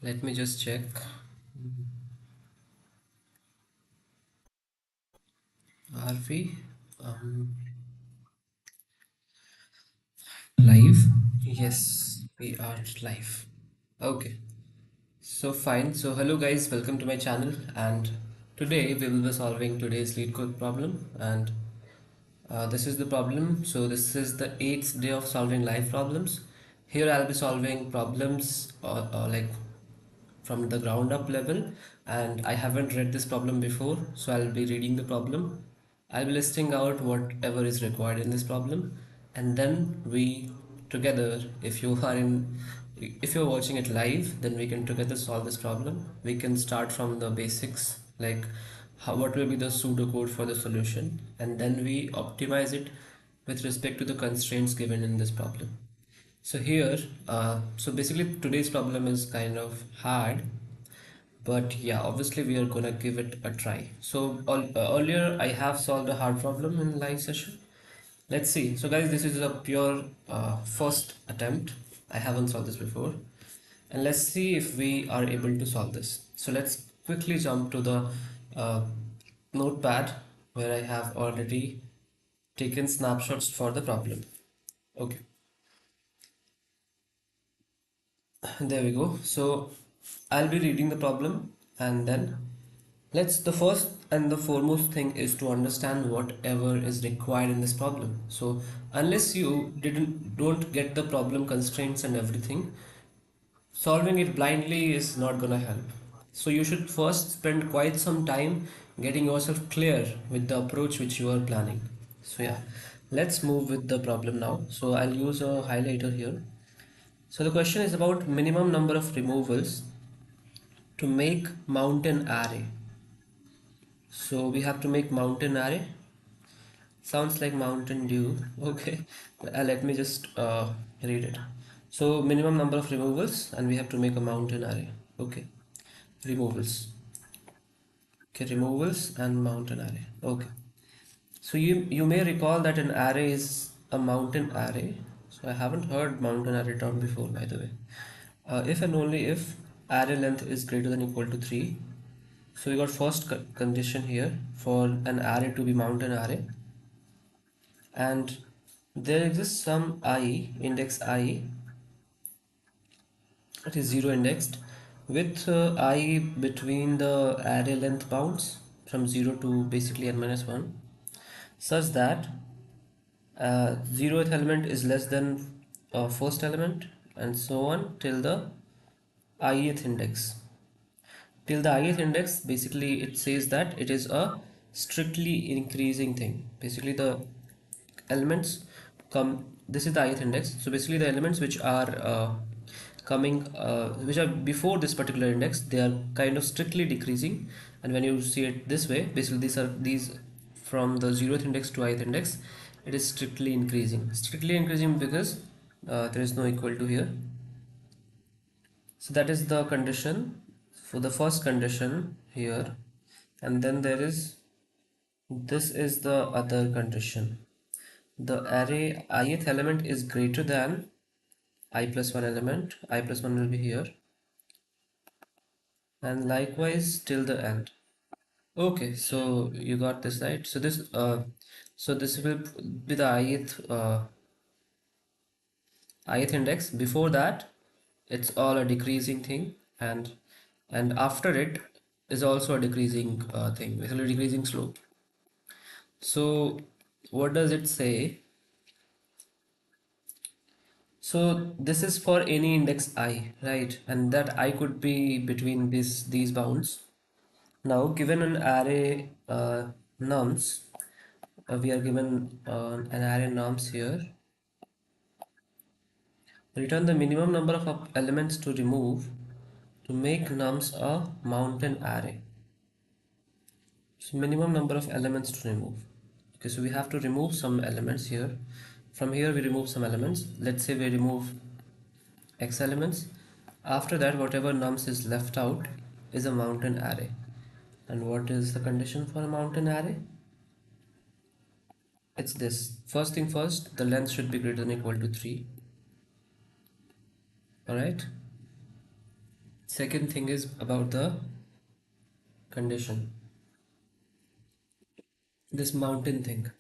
Let me just check. Are we live? Yes, we are live. Okay, so fine. So hello guys, welcome to my channel, and today we will be solving today's lead code problem, and this is the problem. So this is the eighth day of solving live problems. Here I'll be solving problems like from the ground up level, and I haven't read this problem before, so I'll be reading the problem. I'll be listing out whatever is required in this problem, and then we together, if you're watching it live, then we can together solve this problem. We can start from the basics, like what will be the pseudocode for the solution, and then we optimize it with respect to the constraints given in this problem. So here, so basically today's problem is kind of hard, but yeah, obviously we are gonna give it a try. So earlier I have solved a hard problem in live session. Let's see. So guys, this is a pure first attempt. I haven't solved this before, and let's see if we are able to solve this. So let's quickly jump to the uh, notepad where I have already taken snapshots for the problem. Okay. There we go. So I'll be reading the problem, and then let's the first and the foremost thing is to understand whatever is required in this problem. So unless you don't get the problem constraints and everything, solving it blindly is not gonna help. So you should first spend quite some time getting yourself clear with the approach which you are planning. So yeah, let's move with the problem now. So I'll use a highlighter here. So the question is about minimum number of removals to make mountain array. So we have to make mountain array. Sounds like Mountain Dew. Okay, let me just read it. So minimum number of removals, and we have to make a mountain array. Okay, removals. Okay, removals and mountain array. Okay. So you may recall that an array is a mountain array. So I haven't heard mountain array term before, by the way. If and only if array length is greater than equal to 3. So we got first condition here for an array to be mountain array, and there exists some I, index I, it is 0 indexed, with I between the array length bounds from 0 to basically n minus 1, such that zeroth element is less than first element, and so on till the ith index. Till the ith index, basically it says that it is a strictly increasing thing. Basically the elements come, this is the ith index, so basically the elements which are coming which are before this particular index, they are kind of strictly decreasing, and when you see it this way, basically these from the 0th index to ith index, it is strictly increasing because there is no equal to here. So that is the condition for the first condition here, and then there is, this is the other condition. The array ith element is greater than I plus 1 element. I plus 1 will be here, and likewise till the end. Okay, so you got this right. So this will be the ith index. Before that, it's all a decreasing thing, and after it is also a decreasing thing, basically decreasing slope. So what does it say? So this is for any index I, right? And that I could be between these bounds. Now, given an array nums, we are given an array nums here. Return the minimum number of elements to remove to make nums a mountain array. So minimum number of elements to remove. Okay, so we have to remove some elements here. From here we remove some elements. Let's say we remove x elements. After that, whatever nums is left out is a mountain array. And what is the condition for a mountain array? It's this. First thing first, the length should be greater than or equal to 3. Alright. Second thing is about the condition. This mountain thing.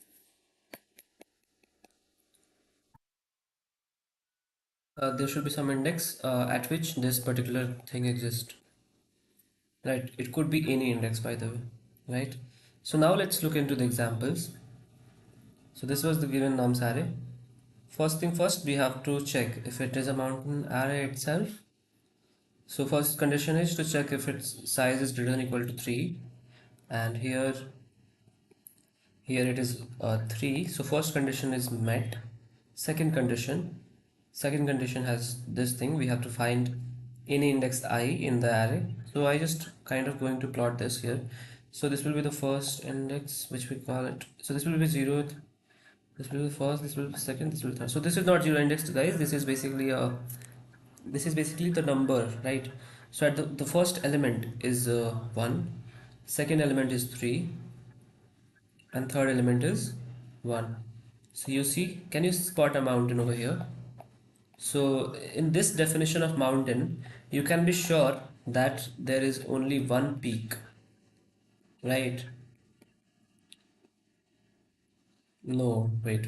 There should be some index at which this particular thing exists. Right? It could be any index, by the way. Right? So now let's look into the examples. So this was the given norms array. First thing first, we have to check if it is a mountain array itself. So first condition is to check if its size is greater than or equal to 3, and here it is 3. So first condition is met. Second condition, second condition has this thing. We have to find any index I in the array. So I just kind of going to plot this here. So this will be the first index, which we call it. So this will be 0th. This will be first. This will be second. This will be third. So this is not zero index, guys. This is basically the number, right? So at the first element is 1, second element is 3, and third element is 1. So you see, can you spot a mountain over here? So in this definition of mountain, you can be sure that there is only one peak, right? No, wait.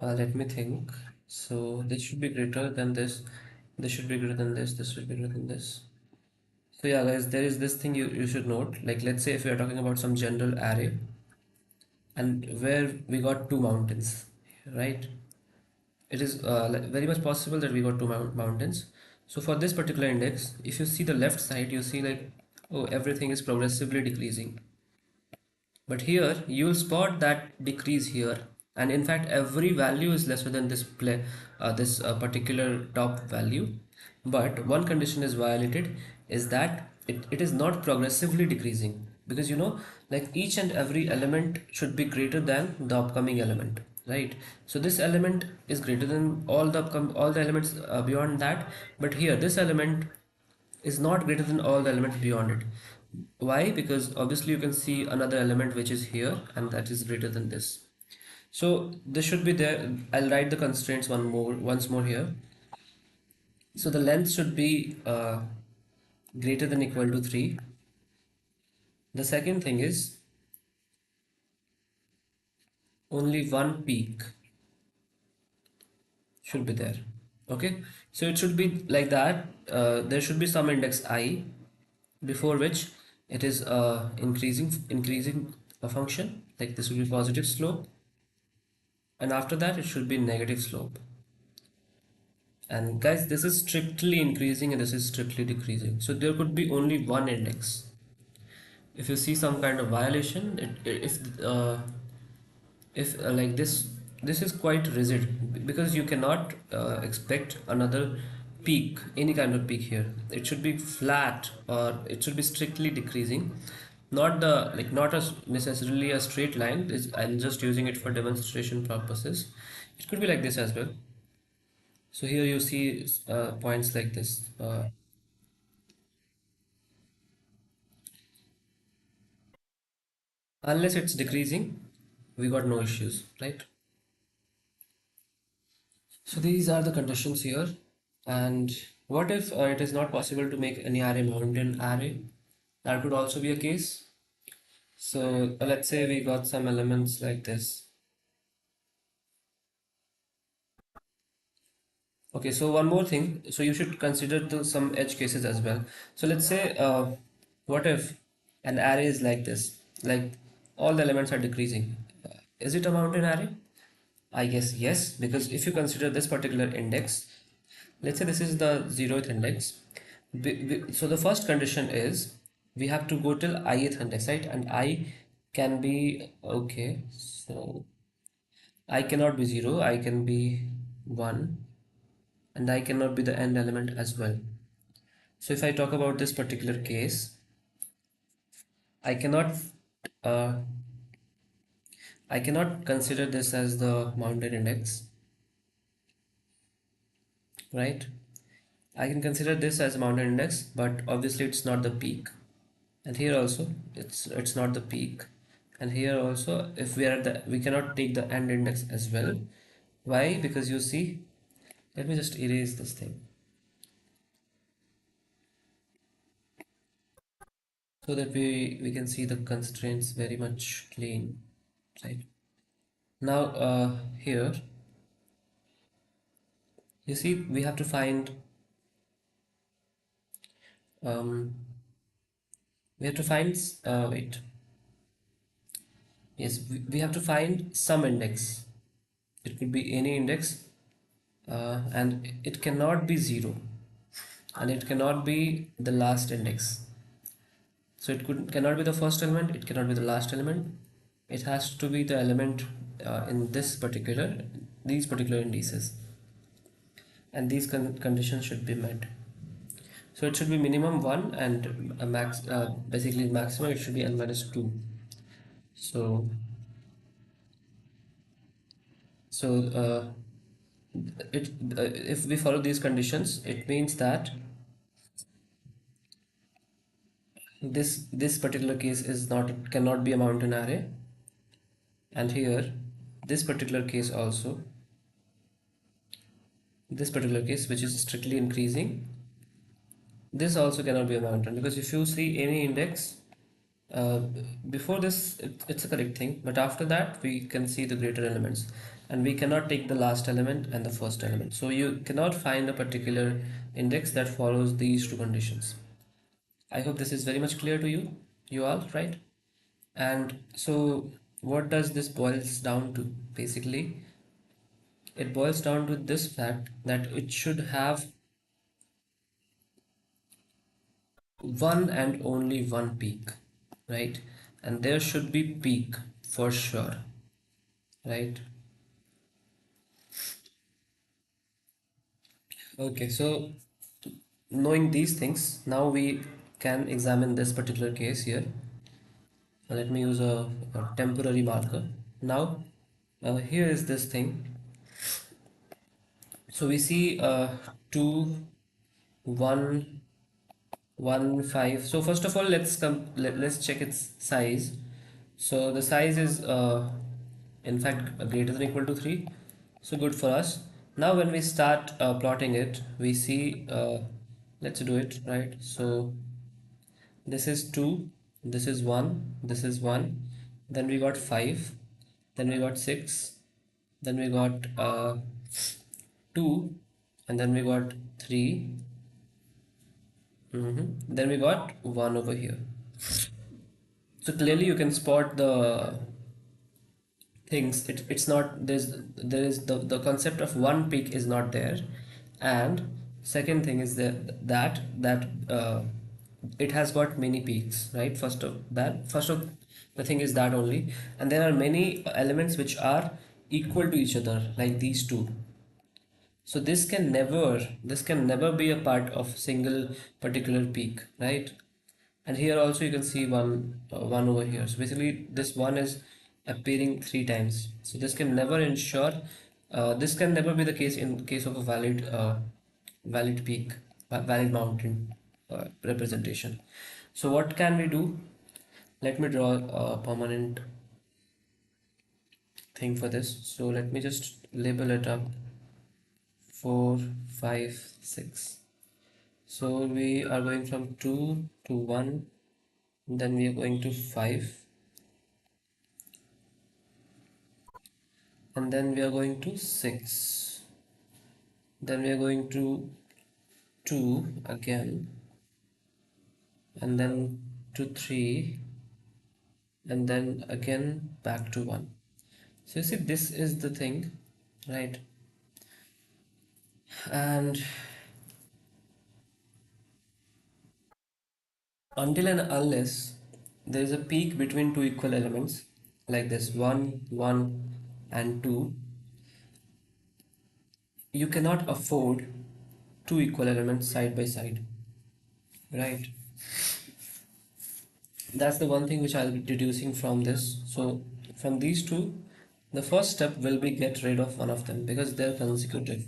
Let me think. So this should be greater than this should be greater than this should be greater than this. So yeah, guys, there is this thing you should note. Like, let's say if we are talking about some general array and where we got two mountains, right? It is very much possible that we got two mountains. So for this particular index, if you see the left side, you see like, oh, everything is progressively decreasing. But here you will spot that decrease here, and in fact every value is lesser than this particular top value. But one condition is violated, is that it is not progressively decreasing, because like each and every element should be greater than the upcoming element, right? So this element is greater than all the elements beyond that, but here this element is not greater than all the elements beyond it. Why? Because obviously you can see another element which is here, and that is greater than this. So this should be there. I'll write the constraints once more here. So the length should be greater than or equal to 3. The second thing is only one peak should be there. Okay, so it should be like that. There should be some index I before which it is increasing a function, like this will be positive slope, and after that it should be negative slope. And guys, this is strictly increasing and this is strictly decreasing, so there could be only one index. If you see some kind of violation, if like this is quite rigid, because you cannot expect another peak, any kind of peak here. It should be flat, or it should be strictly decreasing, not the like not as necessarily a straight line. I'm just using it for demonstration purposes. It could be like this as well. So here you see points like this. Unless it's decreasing, we got no issues, right? So these are the conditions here. And what if it is not possible to make any array mountain array? That could also be a case. So let's say we got some elements like this. Okay, so one more thing. So you should consider some edge cases as well. So let's say, what if an array is like this? Like all the elements are decreasing. Is it a mountain array? I guess yes, because if you consider this particular index, let's say this is the 0th index. So the first condition is we have to go till ith index, right? And I can be, okay, so I cannot be 0, I can be 1, and I cannot be the end element as well. So if I talk about this particular case, I cannot uh, I cannot consider this as the mountain index, right? I can consider this as a mountain index, but obviously it's not the peak. And here also it's not the peak. And here also, if we are at the, we cannot take the end index as well. Why? Because you see, Let me just erase this thing so that we can see the constraints very much clean, right? Now here you see we have to find um, wait, yes, we have to find some index. It could be any index, and it cannot be 0, and it cannot be the last index. So it cannot be the first element, it cannot be the last element. It has to be the element in these particular indices, and these conditions should be met. So it should be minimum 1 and a basically maximum it should be n minus 2. So so it if we follow these conditions, it means that this particular case is not cannot be a mountain array, and here this particular case also, this particular case which is strictly increasing, this also cannot be a mountain, because if you see any index uh, before this it's a correct thing, but after that we can see the greater elements, and we cannot take the last element and the first element, so you cannot find a particular index that follows these two conditions. I hope this is very much clear to you all, right? And so what does this boils down to? Basically it boils down to this fact that it should have one and only one peak, right? And there should be peak for sure, right? Okay, so knowing these things, now we can examine this particular case here. Let me use a temporary marker. Now, here is this thing. So we see 2, 1, 1, 5. So first of all, let's check its size. So the size is in fact greater than or equal to 3. So good for us. Now when we start plotting it, we see let's do it, right? So this is 2, this is 1, this is 1, then we got 5, then we got 6, then we got 2, and then we got 3, then we got 1 over here. So clearly you can spot the things. It's not, there is the concept of one peak is not there, and second thing is that it has got many peaks, right? First of the thing is that only, and there are many elements which are equal to each other, like these two. So this can never be a part of single particular peak, right? And here also you can see one over here. So basically this one is appearing 3 times. So this can never be the case in case of a valid peak, valid mountain representation. So what can we do? Let me draw a permanent thing for this. So let me just label it up 4, 5, 6. So we are going from 2 to 1, then we are going to 5, and then we are going to 6, then we are going to 2 again, and then to 3, and then again back to 1. So you see this is the thing, right? And until and unless there is a peak between two equal elements like this 1, 1 and 2, you cannot afford two equal elements side by side, right? That's the one thing which I'll be deducing from this. So from these two, the first step will be get rid of one of them because they're consecutive.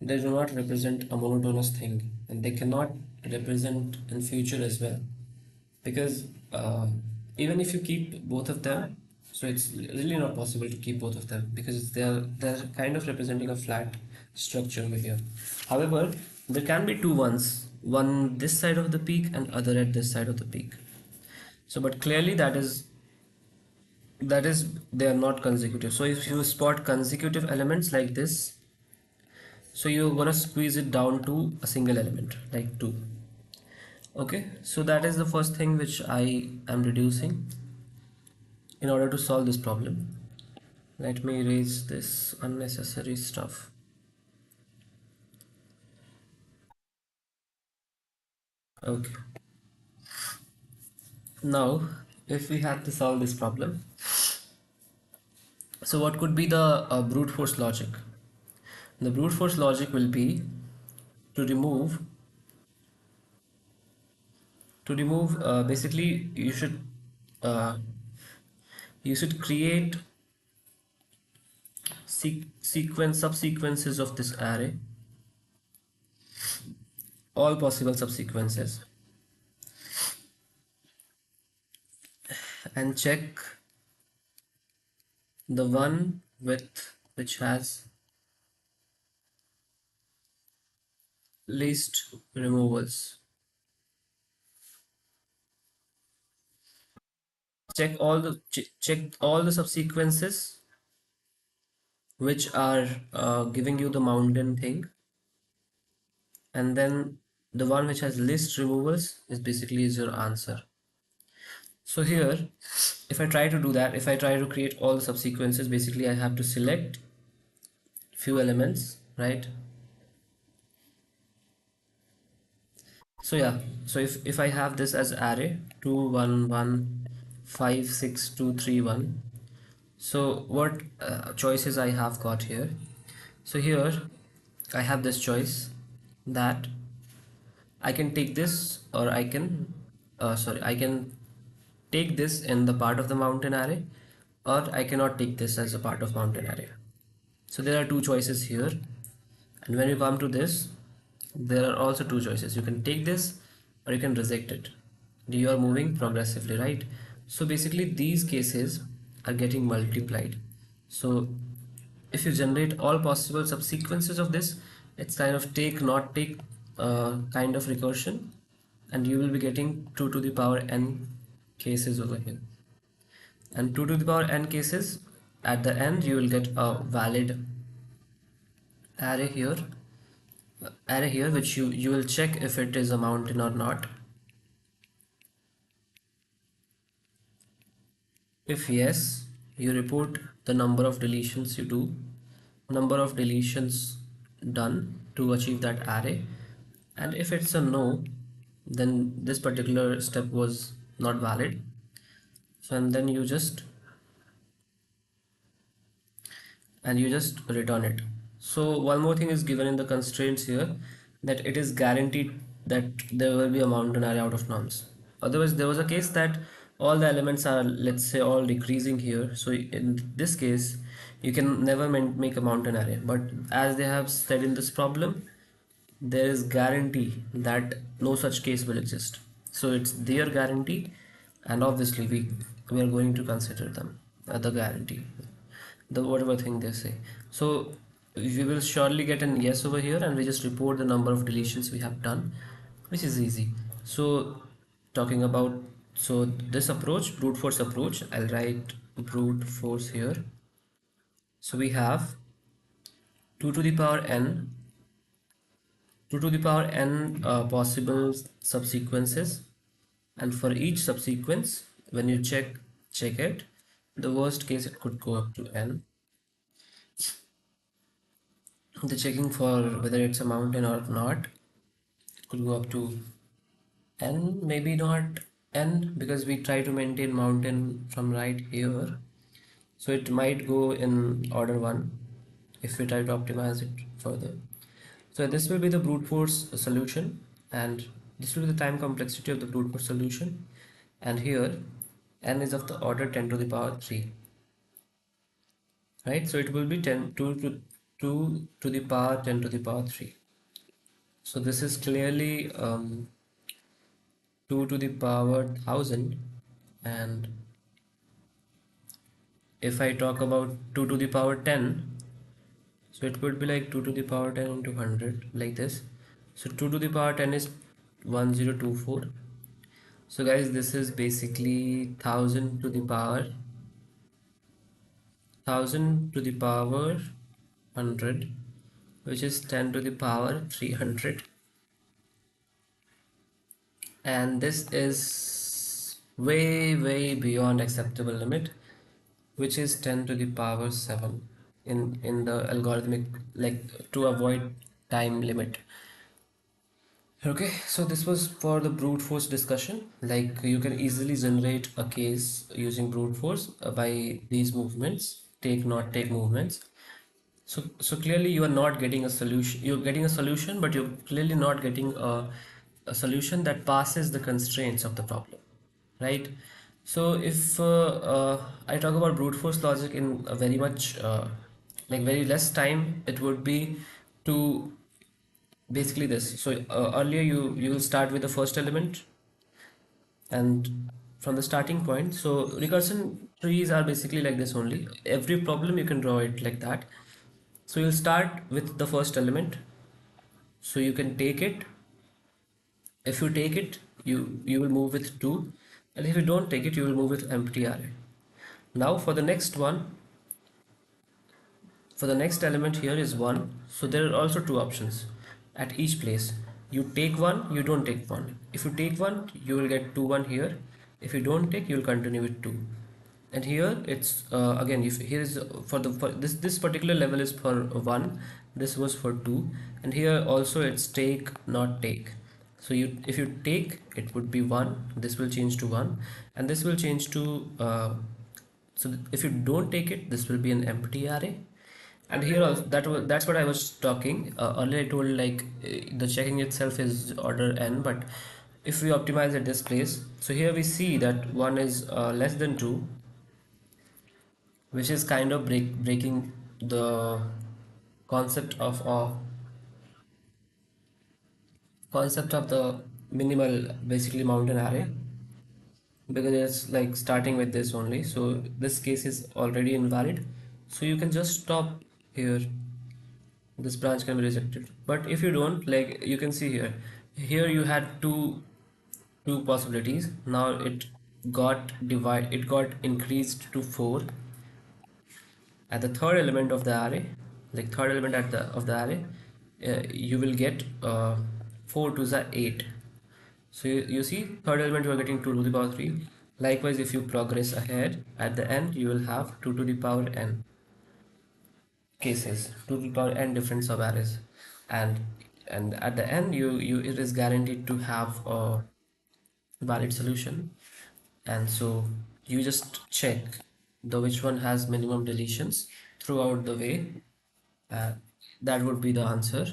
They do not represent a monotonous thing, and they cannot represent in future as well, because even if you keep both of them, so it's really not possible to keep both of them because they're kind of representing a flat structure over here. However, there can be two ones, one this side of the peak and other at this side of the peak. So, but clearly that is they are not consecutive. So if you spot consecutive elements like this, so you're gonna squeeze it down to a single element like 2. Okay, so that is the first thing which I am reducing in order to solve this problem. Let me erase this unnecessary stuff. Okay, now if we have to solve this problem, so what could be the brute force logic? The brute force logic will be to remove basically uh, you should create sequence subsequences of this array, all possible subsequences, and check the one with which has least removals. Check all the subsequences which are giving you the mountain thing, and then the one which has least removals is basically is your answer. So here, if I try to do that, if I try to create all the subsequences, basically I have to select few elements, right? So yeah, so if I have this as array 2 1 1 5 6 2 3 1, so what choices I have got here? So here I have this choice that I can take this, or I can I can take this in the part of the mountain array, or I cannot take this as a part of mountain array. So there are two choices here, and when you come to this, there are also two choices. You can take this or you can reject it. You are moving progressively, right? So basically these cases are getting multiplied. So if you generate all possible subsequences of this, it's kind of take not take kind of recursion, and you will be getting 2 to the power n cases over here. And 2 to the power n cases, at the end you will get a valid array here, which you will check if it is a mountain or not. If yes, you report the number of deletions you do, number of deletions done to achieve that array, and if it's a no, then this particular step was not valid. So and then you just return it. So one more thing is given in the constraints here, that it is guaranteed that there will be a mountain array out of norms. Otherwise there was a case that all the elements are, let's say, all decreasing here, so in this case you can never make a mountain array. But as they have said in this problem, there is guarantee that no such case will exist. So it's their guarantee, and obviously we are going to consider them the guarantee, the whatever thing they say. So we will surely get an yes over here, and we just report the number of deletions we have done, which is easy. So talking about, so this approach, brute force approach, I'll write brute force here. So we have 2 to the power n 2 to the power n possible subsequences, and for each subsequence, when you check it, the worst case it could go up to n. The checking for whether it's a mountain or not could go up to n, maybe not n, because we try to maintain mountain from right here, so it might go in order 1 if we try to optimize it further. So this will be the brute force solution, and this will be the time complexity of the brute force solution. And here n is of the order 10 to the power 3, right? So it will be 2 to the power 10 to the power 3. So this is clearly 2 to the power 1000. And if I talk about 2 to the power 10, So it would be like 2 to the power 10 into 100, like this. So 2 to the power 10 is 1024. So guys, this is basically 1000 to the power 100, which is 10 to the power 300. And this is way beyond acceptable limit, which is 10 to the power 7 in the algorithmic, like, to avoid time limit. Okay, so this was for the brute force discussion. Like, you can easily generate a case using brute force by these movements, take not take movements. So clearly you are not getting a solution. You're getting a solution, but you're clearly not getting a solution that passes the constraints of the problem, right? So if I talk about brute force logic in a very much like very less time, it would be to basically this. So earlier you will start with the first element and from the starting point. So recursion trees are basically like this only. Every problem you can draw it like that. So you'll start with the first element. So you can take it. If you take it, you will move with 2, and if you don't take it, you will move with empty array. Now for the next one, for the next element here is 1. So there are also two options at each place. You take one, you don't take one. If you take one, you will get 2 1 here. If you don't take, you will continue with 2. And here it's again, if here is for this particular level is for 1, this was for 2, and here also it's take not take. So you, if you take, it would be 1, this will change to 1, and this will change to so if you don't take it, this will be an empty array. And here also, that's what I was talking earlier. I told, like, the checking itself is order n, but if we optimize at this place, so here we see that 1 is less than 2, which is kind of breaking the concept of the minimal, basically, mountain array, because it's like starting with this only. So this case is already invalid, so you can just stop here. This branch can be rejected. But if you don't, like, you can see here, you had two possibilities. Now it got increased to 4 at the third element of the array. Like, third element at the of the array, you will get 4 to the 8. So you see, third element you are getting 2 to the power 3. Likewise, if you progress ahead, at the end you will have 2 to the power n cases, 2 to the power n different subarrays. And at the end, you it is guaranteed to have a valid solution. And so you just check the which one has minimum deletions throughout the way. uh, that would be the answer.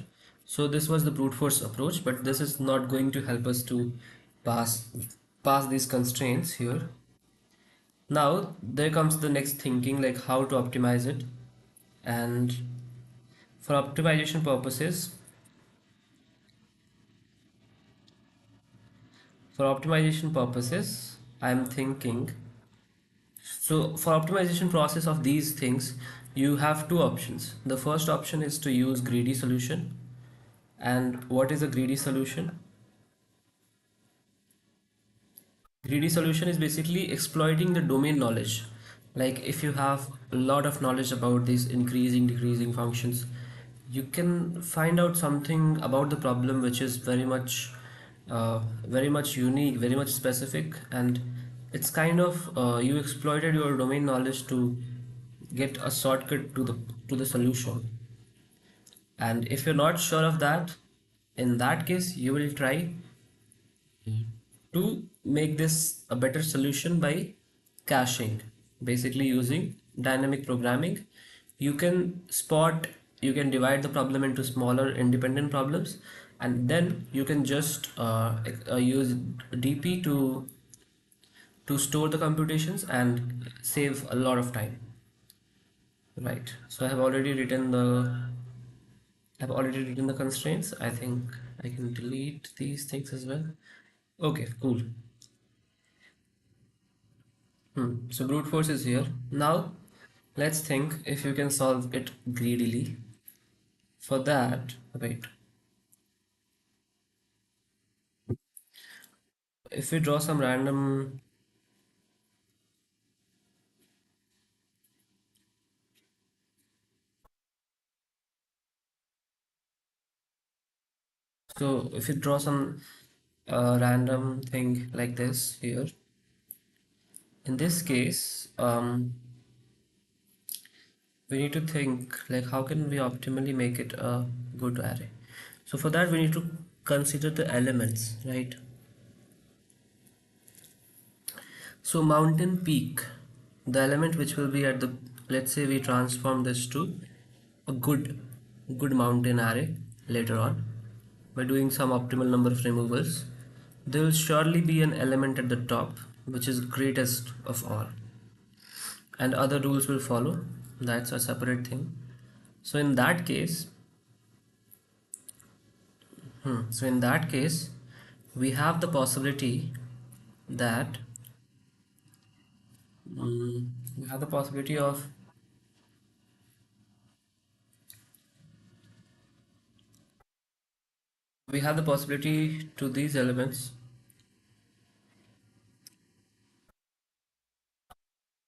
So this was the brute force approach, but this is not going to help us to pass pass these constraints here. Now there comes the next thinking, like how to optimize it. And for optimization purposes, I'm thinking, so for optimization process of these things, you have two options. The first option is to use greedy solution. And what is a greedy solution? Greedy solution is basically exploiting the domain knowledge. Like, if you have a lot of knowledge about these increasing decreasing functions, you can find out something about the problem which is very much unique, very much specific. And it's kind of you exploited your domain knowledge to get a shortcut to the solution. And if you're not sure of that, in that case you will try to make this a better solution by caching, basically using dynamic programming. You can you can divide the problem into smaller independent problems, and then you can just use dp to store the computations and save a lot of time, right? So I've already written the constraints. I think I can delete these things as well. Okay, cool. So brute force is here. Now let's think if you can solve it greedily. For that, wait, if we draw some random, so if you draw some random thing like this here, in this case, we need to think like how can we optimally make it a good array. So for that we need to consider the elements, right? So mountain peak, the element which will be at the, let's say we transform this to a good mountain array later on by doing some optimal number of removals, there will surely be an element at the top which is greatest of all, and other rules will follow. That's a separate thing. So in that case, so in that case, we have the possibility that we have the possibility of we have the possibility to these elements.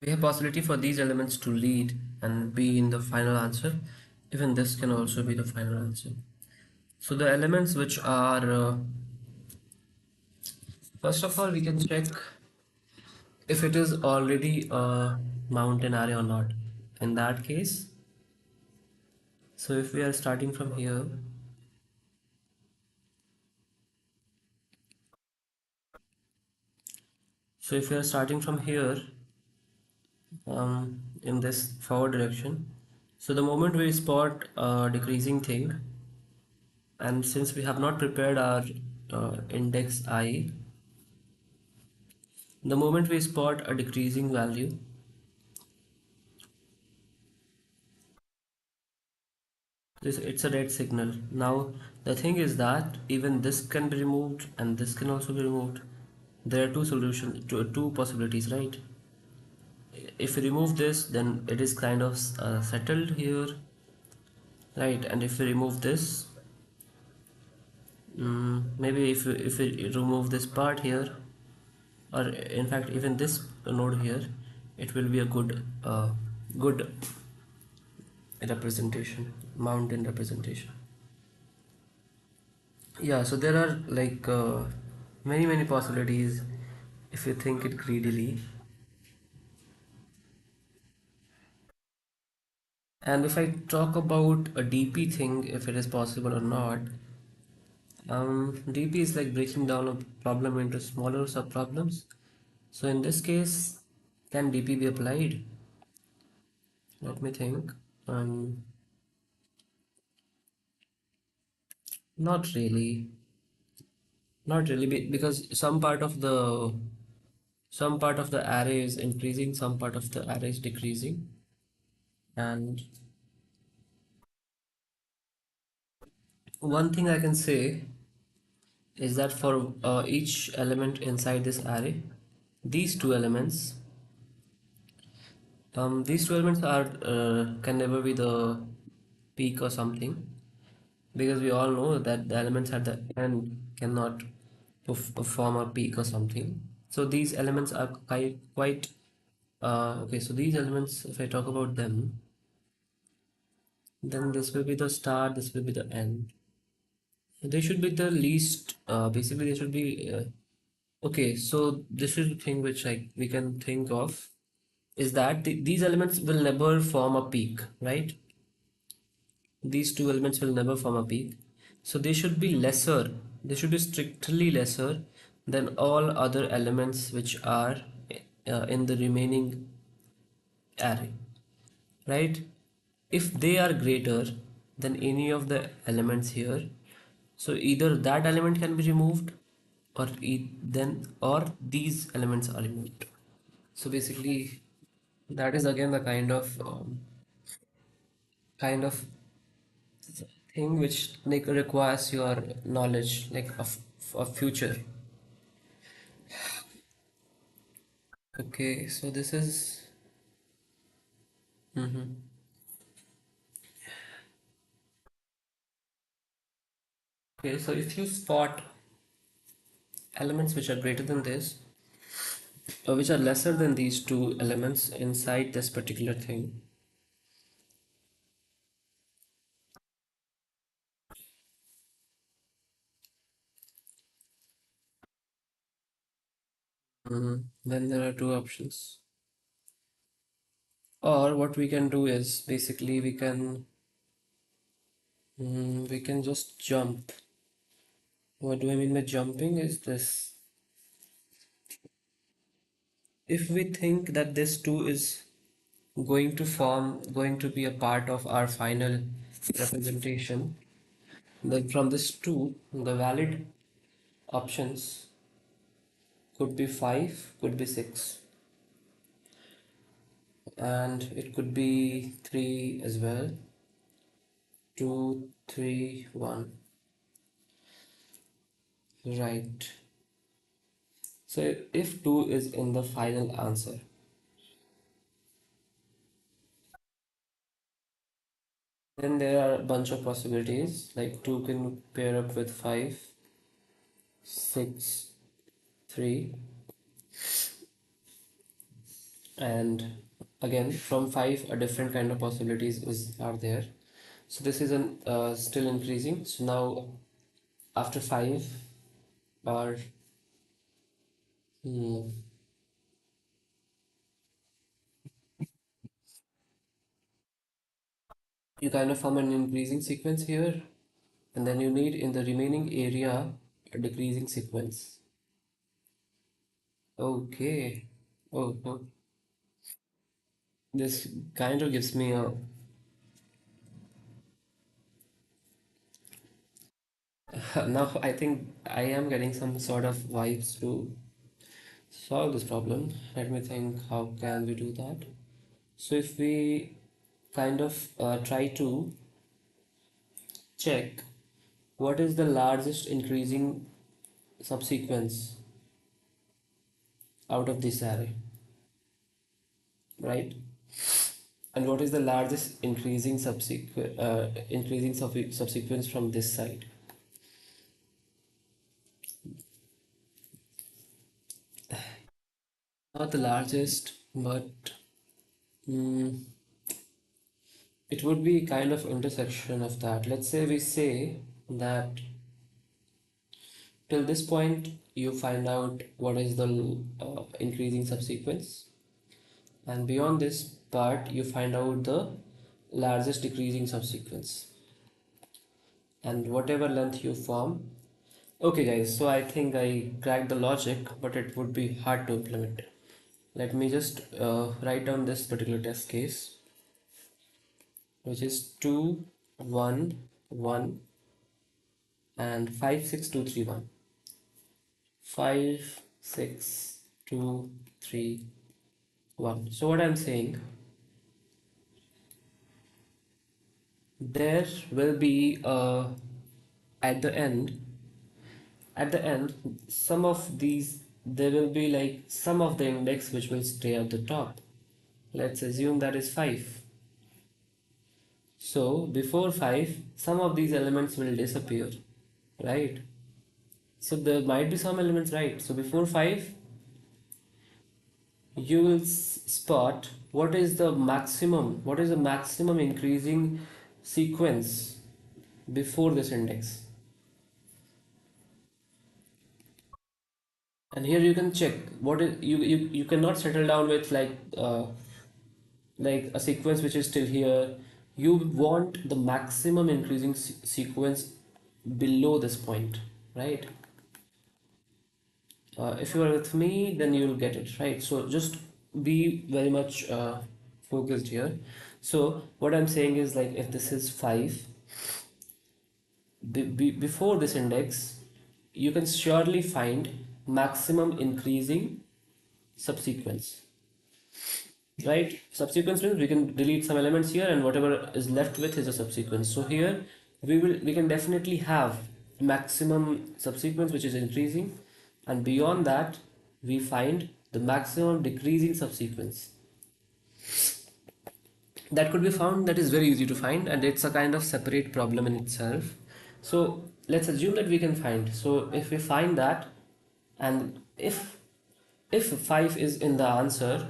We have possibility for these elements to lead and be in the final answer. Even this can also be the final answer. So the elements which are first of all we can check if it is already a mountain array or not. In that case, so if we are starting from here, so if we are starting from here in this forward direction, so the moment we spot a decreasing thing, and since we have not prepared our index I, the moment we spot a decreasing value, this it's a red signal. Now the thing is that even this can be removed and this can also be removed. There are two solutions, two possibilities, right? If we remove this, then it is kind of settled here, right? And if we remove this, maybe if we remove this part here, or in fact even this node here, it will be a good representation, mountain representation. Yeah, so there are like many possibilities if you think it greedily. And if I talk about a DP thing, if it is possible or not, DP is like breaking down a problem into smaller subproblems. So in this case, can DP be applied? Let me think. Not really, not really, because some part of the array is increasing, some part of the array is decreasing, and one thing I can say is that for each element inside this array, these two elements, these two elements are can never be the peak or something, because we all know that the elements at the end cannot perform a peak or something. So these elements are quite okay. So these elements, if I talk about them, then this will be the start, this will be the end. They should be the least. Basically, they should be. Okay, so this is the thing which we can think of is that these elements will never form a peak, right? These two elements will never form a peak. So they should be lesser. They should be strictly lesser than all other elements which are in the remaining array, right? If they are greater than any of the elements here, so either that element can be removed or then or these elements are removed. So basically that is again the kind of thing which like requires your knowledge like of future. Okay, so this is Okay, so if you spot elements which are greater than this, or which are lesser than these two elements inside this particular thing, then there are two options. Or what we can do is basically we can just jump. What do I mean by jumping is this. If we think that this 2 is going to be a part of our final representation, then from this 2, the valid options could be 5, could be 6, and it could be 3 as well. 2, 3, 1. Right. So if 2 is in the final answer, then there are a bunch of possibilities. Like 2 can pair up with 5, 6, 3, and again from 5 a different kind of possibilities is are there. So this is an still increasing. So now after 5 are hmm, you kind of form an increasing sequence here, and then you need in the remaining area a decreasing sequence. Okay. Oh, this kind of gives me a now I think I am getting some sort of vibes to solve this problem. Let me think, how can we do that? So if we kind of try to check what is the largest increasing subsequence out of this array, right? And what is the largest increasing subsequence from this side? Not the largest, but mm, it would be kind of intersection of that. Let's say we say that till this point you find out what is the increasing subsequence, and beyond this part you find out the largest decreasing subsequence, and whatever length you form. Okay guys, so I think I cracked the logic, but it would be hard to implement. Let me just write down this particular test case, which is 2 1 1 and 5 6 2 3 1. 5 6 2 3 1. So what I'm saying, there will be at the end at the end some of these, there will be like some of the index which will stay at the top. Let's assume that is 5. So before 5 some of these elements will disappear, right? So there might be some elements, right? So before 5 you will spot what is the maximum increasing sequence before this index. And here you can check what is you cannot settle down with like a sequence which is still here. You want the maximum increasing sequence below this point, right? If you are with me, then you will get it, right? So just be very much focused here. So what I'm saying is, like, if this is 5, before this index you can surely find maximum increasing subsequence, right? Subsequence means we can delete some elements here and whatever is left with is a subsequence. So here we can definitely have maximum subsequence which is increasing, and beyond that we find the maximum decreasing subsequence that could be found. That is very easy to find, and it's a kind of separate problem in itself. So let's assume that we can find. So if we find that, and if 5 is in the answer,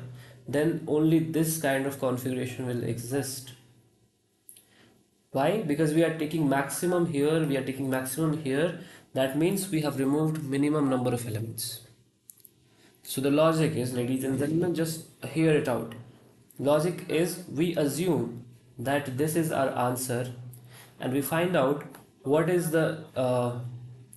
then only this kind of configuration will exist. Why? Because we are taking maximum here, we are taking maximum here. That means we have removed minimum number of elements. So the logic is, ladies and gentlemen, just hear it out. Logic is we assume that this is our answer and we find out what is the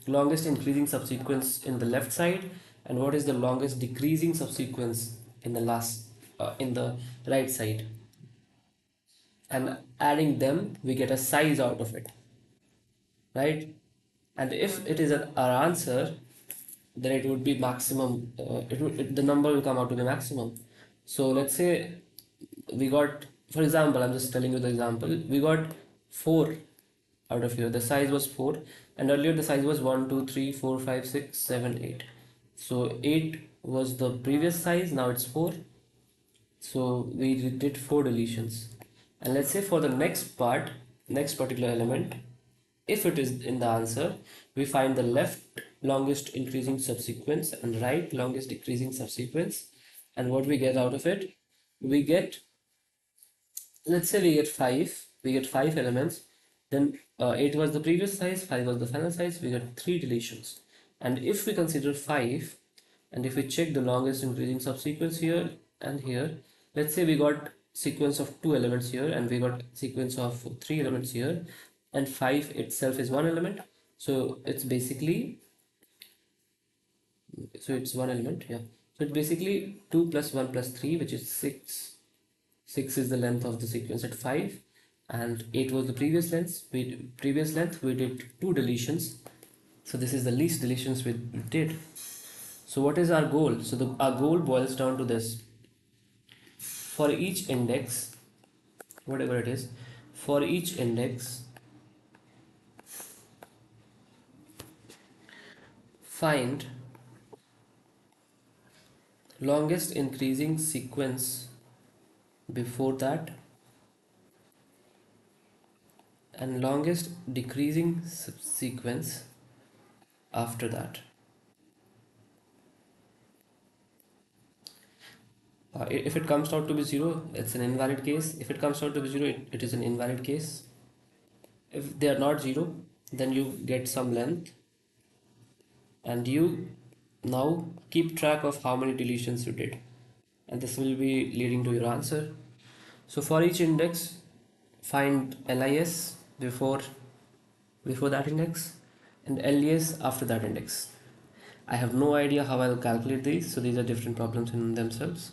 longest increasing subsequence in the left side and what is the longest decreasing subsequence in the right side, and adding them we get a size out of it, right? And if it is our answer, then it would be maximum. The number will come out to be maximum. So let's say we got, for example, I'm just telling you the example. We got 4 out of here. The size was 4, and earlier the size was 1, 2, 3, 4, 5, 6, 7, 8. So 8 was the previous size. Now it's 4. So we did 4 deletions. And let's say for the next part, next particular element, if it is in the answer, we find the left longest increasing subsequence and right longest decreasing subsequence. And what we get out of it, we get, let's say we get 5 elements. Then 8 was the previous size, 5 was the final size, we get 3 deletions. And if we consider 5, and if we check the longest increasing subsequence here and here, let's say we got sequence of 2 elements here and we got sequence of 3 elements here, and 5 itself is one element, so it's basically, so it's one element, yeah. So it's basically 2 plus 1 plus 3, which is 6. 6 is the length of the sequence at 5, and 8 was the previous length. We did 2 deletions, so this is the least deletions we did. So what is our goal? So our goal boils down to this: for each index, whatever it is, for each index, find longest increasing sequence before that and longest decreasing sequence after that. If it comes out to be 0, it's an invalid case. If it comes out to be 0, it is an invalid case. If they are not 0, then you get some length, and you now keep track of how many deletions you did, and this will be leading to your answer. So for each index, find LIS before that index and LES after that index. I have no idea how I'll calculate these, so these are different problems in themselves.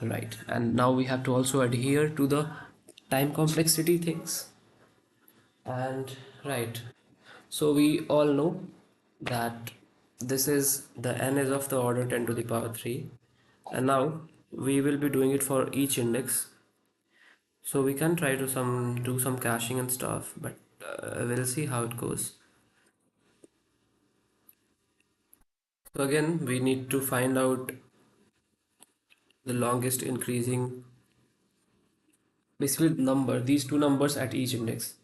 Right, and now we have to also adhere to the time complexity things. And right, so we all know that this is the n is of the order 10 to the power 3, and now we will be doing it for each index. So we can try to do some caching and stuff, but we'll see how it goes. So again, we need to find out the longest increasing, basically number, these two numbers at each index.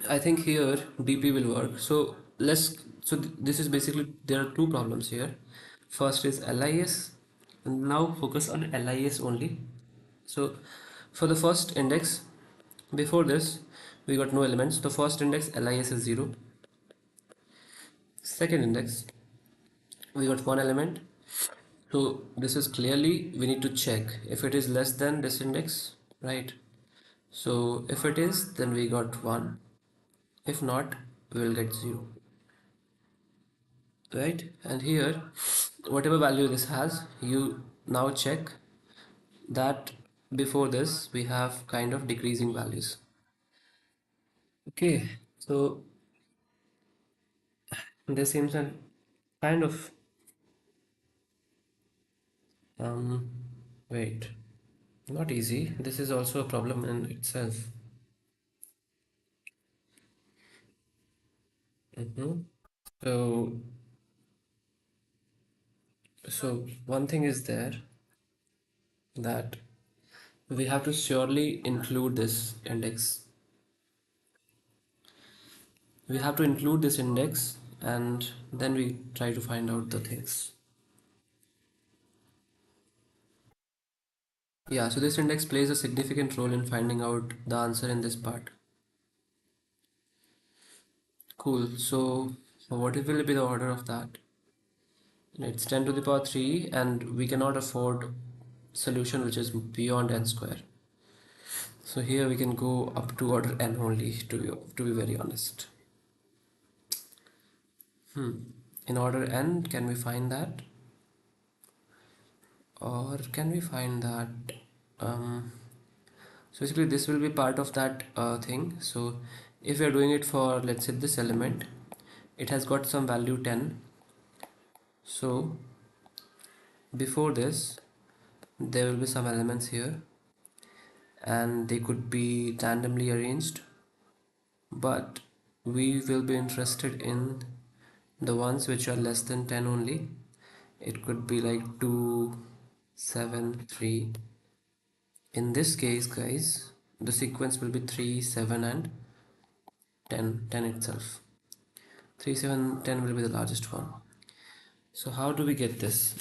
I think here DP will work. So this is basically, there are two problems here. First is LIS, and now focus on LIS only. So for the first index, before this we got no elements. The first index LIS is 0. Second index we got one element. So this is clearly, we need to check if it is less than this index, right? So if it is, then we got 1. If not, we will get 0, right? And here, whatever value this has, you now check that before this we have kind of decreasing values. Okay, so this seems a kind of um wait, not easy. This is also a problem in itself. So one thing is there, that we have to surely include this index. We have to include this index and then we try to find out the things. Yeah, so this index plays a significant role in finding out the answer in this part. Cool. So what will be the order of that? It's 10 to the power 3 and we cannot afford solution which is beyond n square. So here we can go up to order n only to be very honest. In order n, can we find that? Or can we find that? Um, so basically this will be part of that thing. So if we are doing it for, let's say, this element, it has got some value 10. So before this, there will be some elements here and they could be randomly arranged, but we will be interested in the ones which are less than 10 only. It could be like 2, 7, 3. In this case, guys, the sequence will be 3, 7 and 10, 10 itself. 3, 7, 10 will be the largest one. So how do we get this?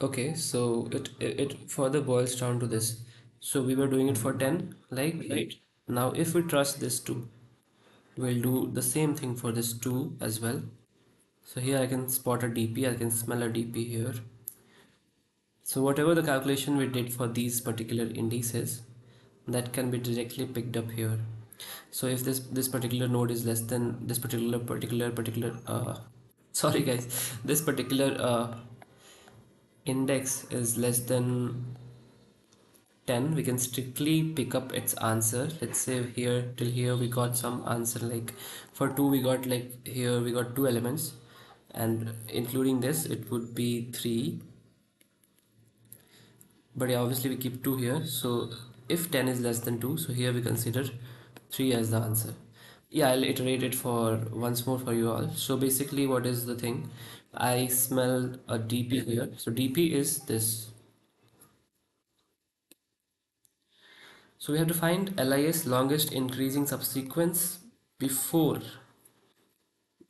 Okay, so it further boils down to this. So we were doing it for 10, like, right? Now if we trust this 2, we'll do the same thing for this 2 as well. So here I can spot a DP, I can smell a DP here. So whatever the calculation we did for these particular indices, that can be directly picked up here. So if this particular node is less than this particular sorry guys, this particular index is less than 10, we can strictly pick up its answer. Let's say here till here we got some answer, like for 2 we got, like here we got 2 elements and including this it would be 3, but yeah, obviously we keep 2 here. So if 10 is less than 2, so here we consider 3 as the answer. Yeah, I'll iterate it for once more for you all. So basically what is the thing, I smell a DP here. So DP is this. So we have to find LIS, longest increasing subsequence, before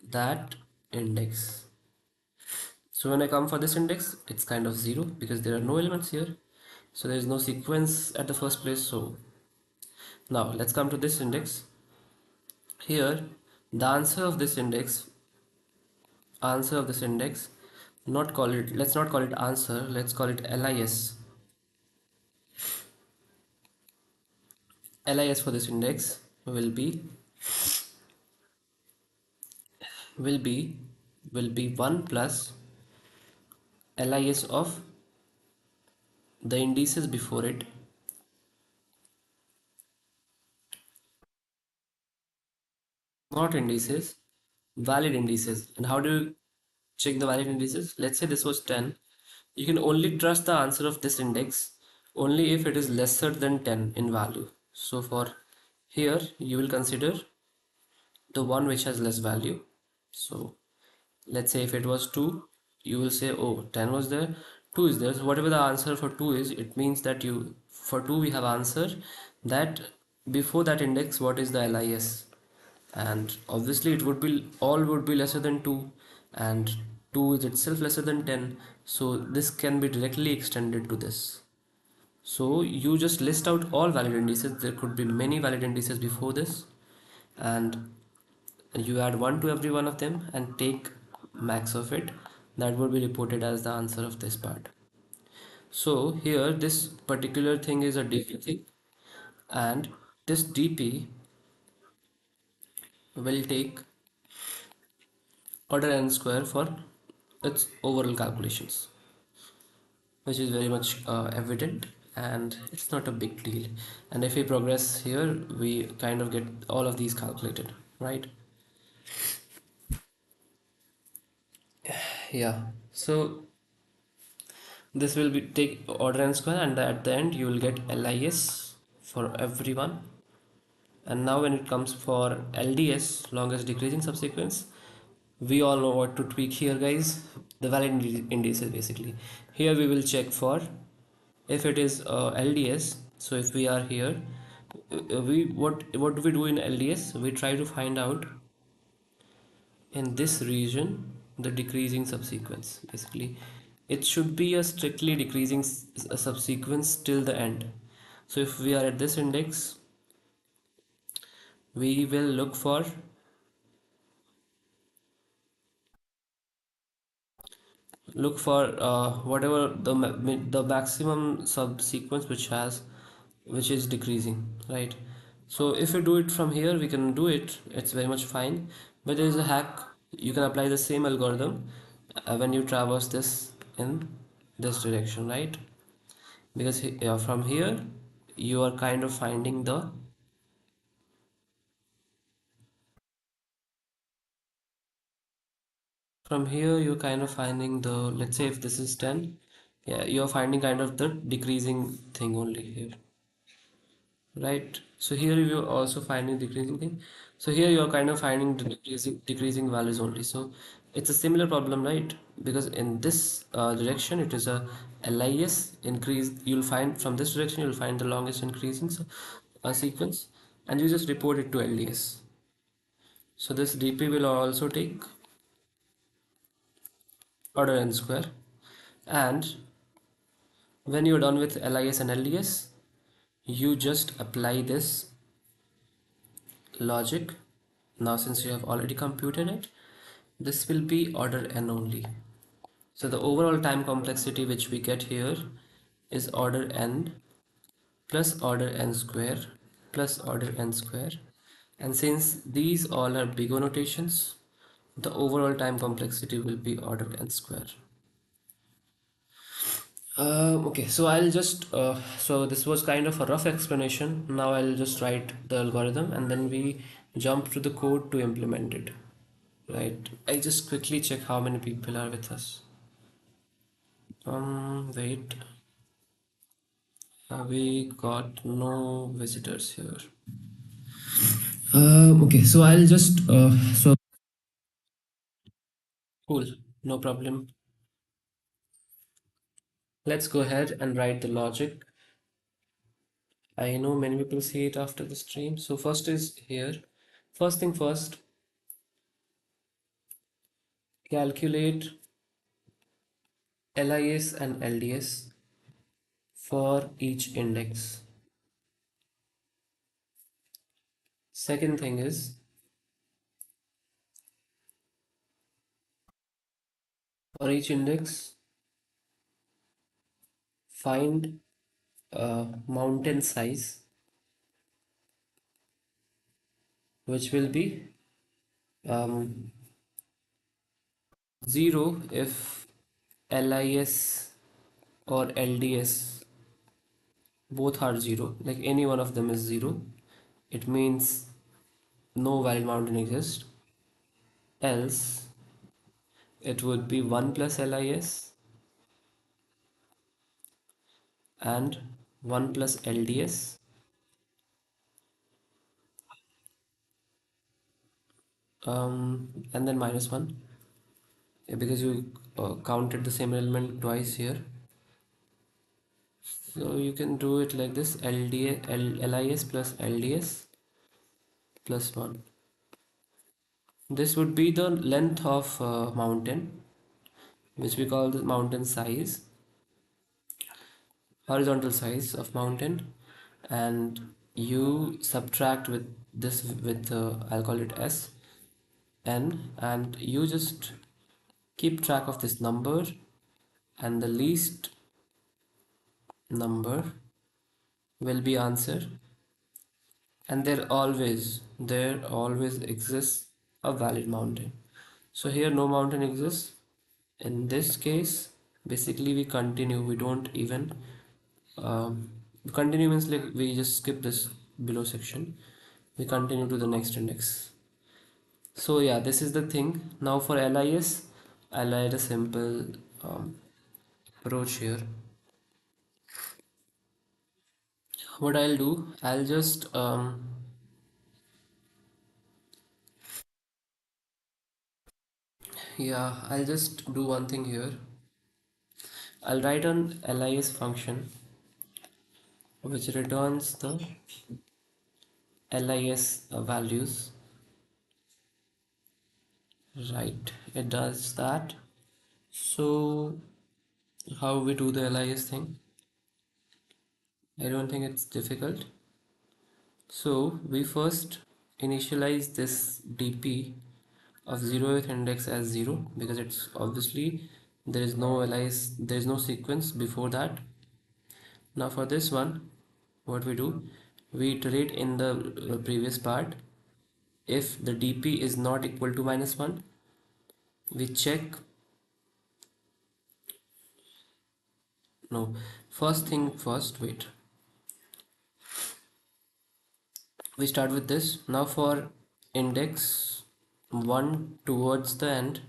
that index. So when I come for this index, it's kind of 0 because there are no elements here. So there is no sequence at the first place. So now let's come to this index. Here, the answer of this index, not call it, let's not call it answer, let's call it LIS. LIS for this index will be will be 1 plus LIS of the indices before it, not indices, valid indices. And how do you check the valid indices? Let's say this was 10. You can only trust the answer of this index only if it is lesser than 10 in value. So for here, you will consider the one which has less value. So let's say if it was 2, you will say, oh, 10 was there, 2 is there. So whatever the answer for 2 is, it means that you, for 2 we have answer that before that index what is the LIS, and obviously it would be, all would be lesser than 2 and 2 is itself lesser than 10. So this can be directly extended to this. So you just list out all valid indices. There could be many valid indices before this, and you add 1 to every one of them and take max of it. That would be reported as the answer of this part. So here this particular thing is a DP thing, and this DP will take order n square for its overall calculations, which is very much evident and it's not a big deal. And if we progress here, we kind of get all of these calculated, right? Yeah, so this will be take order n square and at the end you will get LIS for everyone. And now when it comes for LDS, longest decreasing subsequence, we all know what to tweak here, guys. The valid indices basically. Here we will check for if it is LDS, so if we are here, we what do we do in LDS? We try to find out in this region the decreasing subsequence. Basically, it should be a strictly decreasing subsequence till the end. So if we are at this index, we will look for whatever the maximum subsequence which is decreasing, right? So if we do it from here, we can do it, it's very much fine. But there is a hack. You can apply the same algorithm when you traverse this in this direction, right? Because from here you are kind of finding the from here you're kind of finding the, let's say if this is 10, yeah, you're finding kind of the decreasing thing only here, right? So here you're also finding decreasing thing. So here you're kind of finding the decreasing values only. So it's a similar problem, right? Because in this direction it is a LIS increase. You'll find from this direction you'll find the longest increasing sequence, and you just report it to LDS. So this DP will also take order n square, and when you're done with LIS and LDS, you just apply this logic. Now since you have already computed it, this will be order n only. So the overall time complexity which we get here is order n plus order n square plus order n square. And since these all are big O notations, the overall time complexity will be order n square. Okay, so so this was kind of a rough explanation. Now I'll just write the algorithm and then we jump to the code to implement it. Right, I just quickly check how many people are with us. Wait, we got no visitors here. Okay, so I'll just so cool, no problem. Let's go ahead and write the logic. I know many people see it after the stream. So first is here. First thing first, calculate LIS and LDS for each index. Second thing is for each index, find mountain size, which will be 0 if LIS or LDS both are 0, like any one of them is 0, it means no valid mountain exists. Else it would be 1 plus LIS and 1 plus LDS, and then minus 1, because you counted the same element twice here. So you can do it like this: LIS plus LDS plus 1. This would be the length of mountain, which we call the mountain size, horizontal size of mountain, and you subtract with this with I'll call it S n, and you just keep track of this number, and the least number will be answer, and there always exists a valid mountain. So here no mountain exists. In this case, basically we continue, we don't even um, continue means like we just skip this below section, we continue to the next index. So yeah, this is the thing. Now for LIS, I'll add a simple approach here. What I'll do, I'll just yeah, I'll just do one thing here. I'll write an LIS function which returns the LIS values. Right, it does that. So how we do the LIS thing? I don't think it's difficult. So we first initialize this DP of 0th index as 0 because it's obviously there is no LIS, there is no sequence before that. Now for this one, what we do, we iterate in the previous part. If the DP is not equal to -1, we check. No, first thing first, wait. We start with this. Now for index 1 towards the end,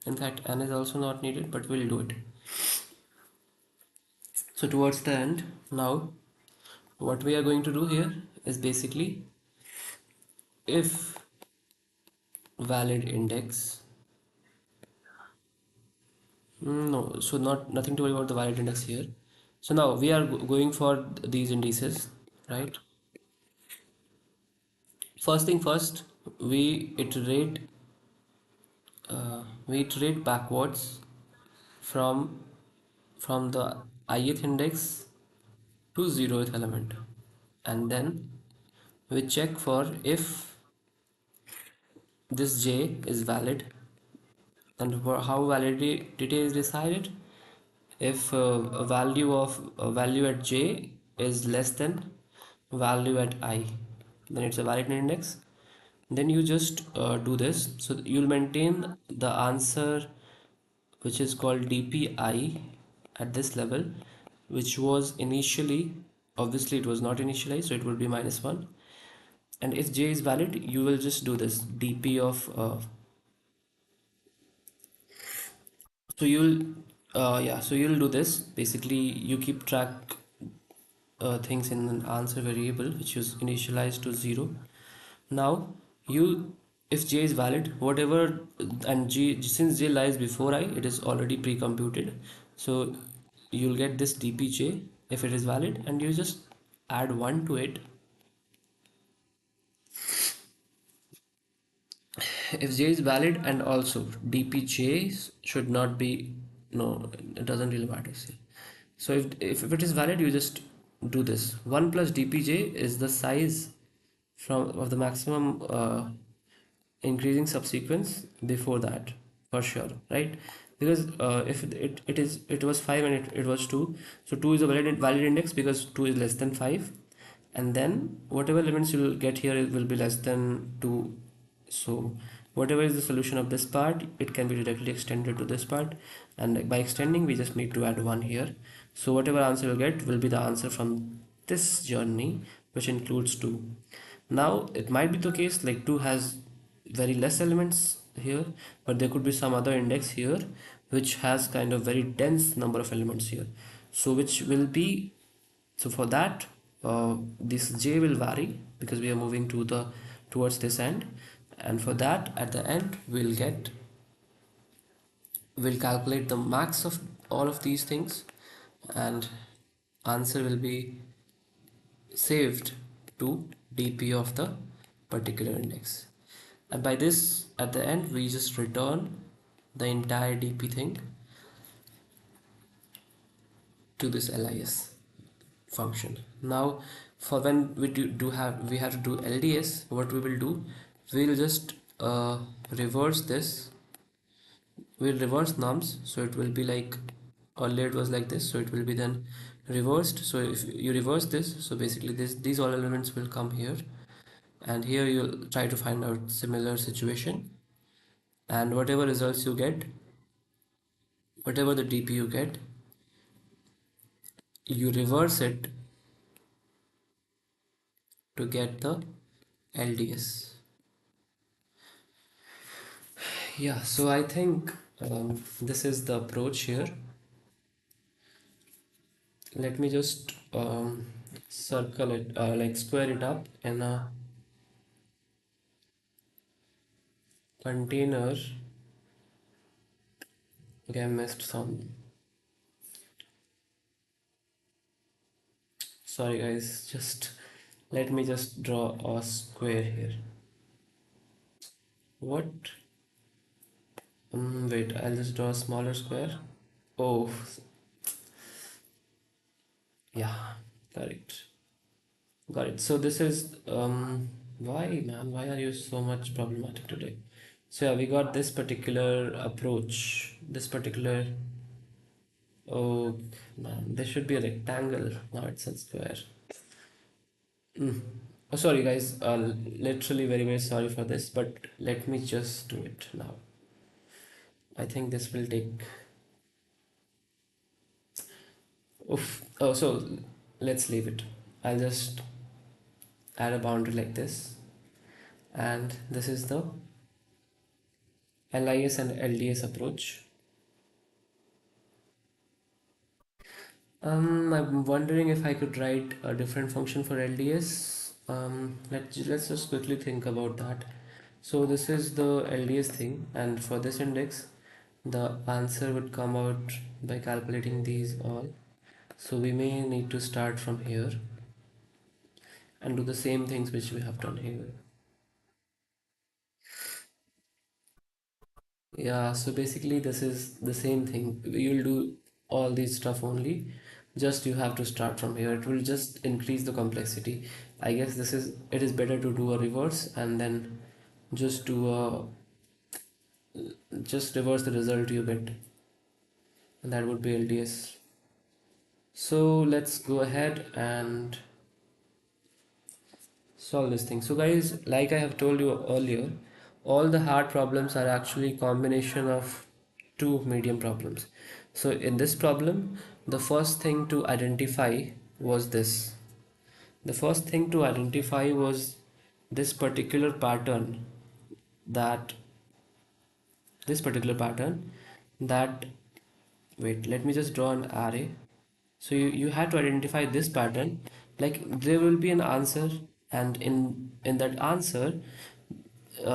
in fact n is also not needed, but we'll do it. So towards the end, now what we are going to do here is basically if valid index, no, so not nothing to worry about the valid index here. So now we are going for these indices, right? First thing first, we iterate backwards from the ith index to 0th element, and then we check for if this j is valid. And for how validity is decided, if a value at j is less than value at I, then it's a valid index. Then you just do this, so you'll maintain the answer which is called DPI at this level, which was initially, obviously it was not initialized, so it will be -1. And if j is valid, you will just do this DP of so you'll yeah, so you'll do this. Basically you keep track things in an answer variable which is initialized to 0. Now you, if j is valid, whatever, and g, since j lies before I, it is already pre-computed, so you'll get this dpj if it is valid, and you just add 1 to it. If j is valid, and also dpj should not be, no, it doesn't really matter. See, so if it is valid, you just do this 1 plus dpj is the size from of the maximum increasing subsequence before that, for sure, right? Because if it was 5 and it was 2, so 2 is a valid index because 2 is less than 5, and then whatever elements you will get here, it will be less than 2. So whatever is the solution of this part, it can be directly extended to this part, and by extending we just need to add 1 here. So whatever answer you get will be the answer from this journey, which includes 2. Now it might be the case like 2 has very less elements here, but there could be some other index here which has kind of very dense number of elements here, so which will be, so for that this j will vary because we are moving to the towards this end, and for that at the end we'll calculate the max of all of these things, and answer will be saved to dp of the particular index. And by this at the end we just return the entire dp thing to this lis function. Now for when we have to do LDS, what we will do, we'll just reverse this, we'll reverse nums, so it will be like earlier it was like this, so it will be then reversed. So if you reverse this, so basically these all elements will come here, and here you'll try to find out similar situation, and whatever results you get, whatever the dp you get, you reverse it to get the LDS. Yeah, so I think this is the approach here. Let me just circle it, like square it up in a container. Okay, I missed some. Sorry guys, just let me just draw a square here. What? Wait, I'll just draw a smaller square. Oh, yeah, correct. Got it. So this is why man, why are you so much problematic today? So yeah, we got this particular approach, this particular oh man, there should be a rectangle. Now it's a square. Mm. Oh, sorry guys, literally very very sorry for this, but let me just do it now. I think this will take. Oof. Oh, so let's leave it. I'll just add a boundary like this, and this is the LIS and LDS approach. I'm wondering if I could write a different function for LDS. Let's just quickly think about that. So this is the LDS thing, and for this index, the answer would come out by calculating these all. So we may need to start from here and do the same things which we have done here. Yeah, so basically this is the same thing. You'll do all these stuff only. Just you have to start from here. It will just increase the complexity. I guess it is better to do a reverse and then just do a just reverse the result you get. And that would be LDS. So let's go ahead and solve this thing. So guys, like I have told you earlier, all the hard problems are actually combination of two medium problems. So in this problem, the first thing to identify was this. The first thing to identify was this particular pattern that this particular pattern that wait, let me just draw an array. So you have to identify this pattern. Like there will be an answer, and in that answer,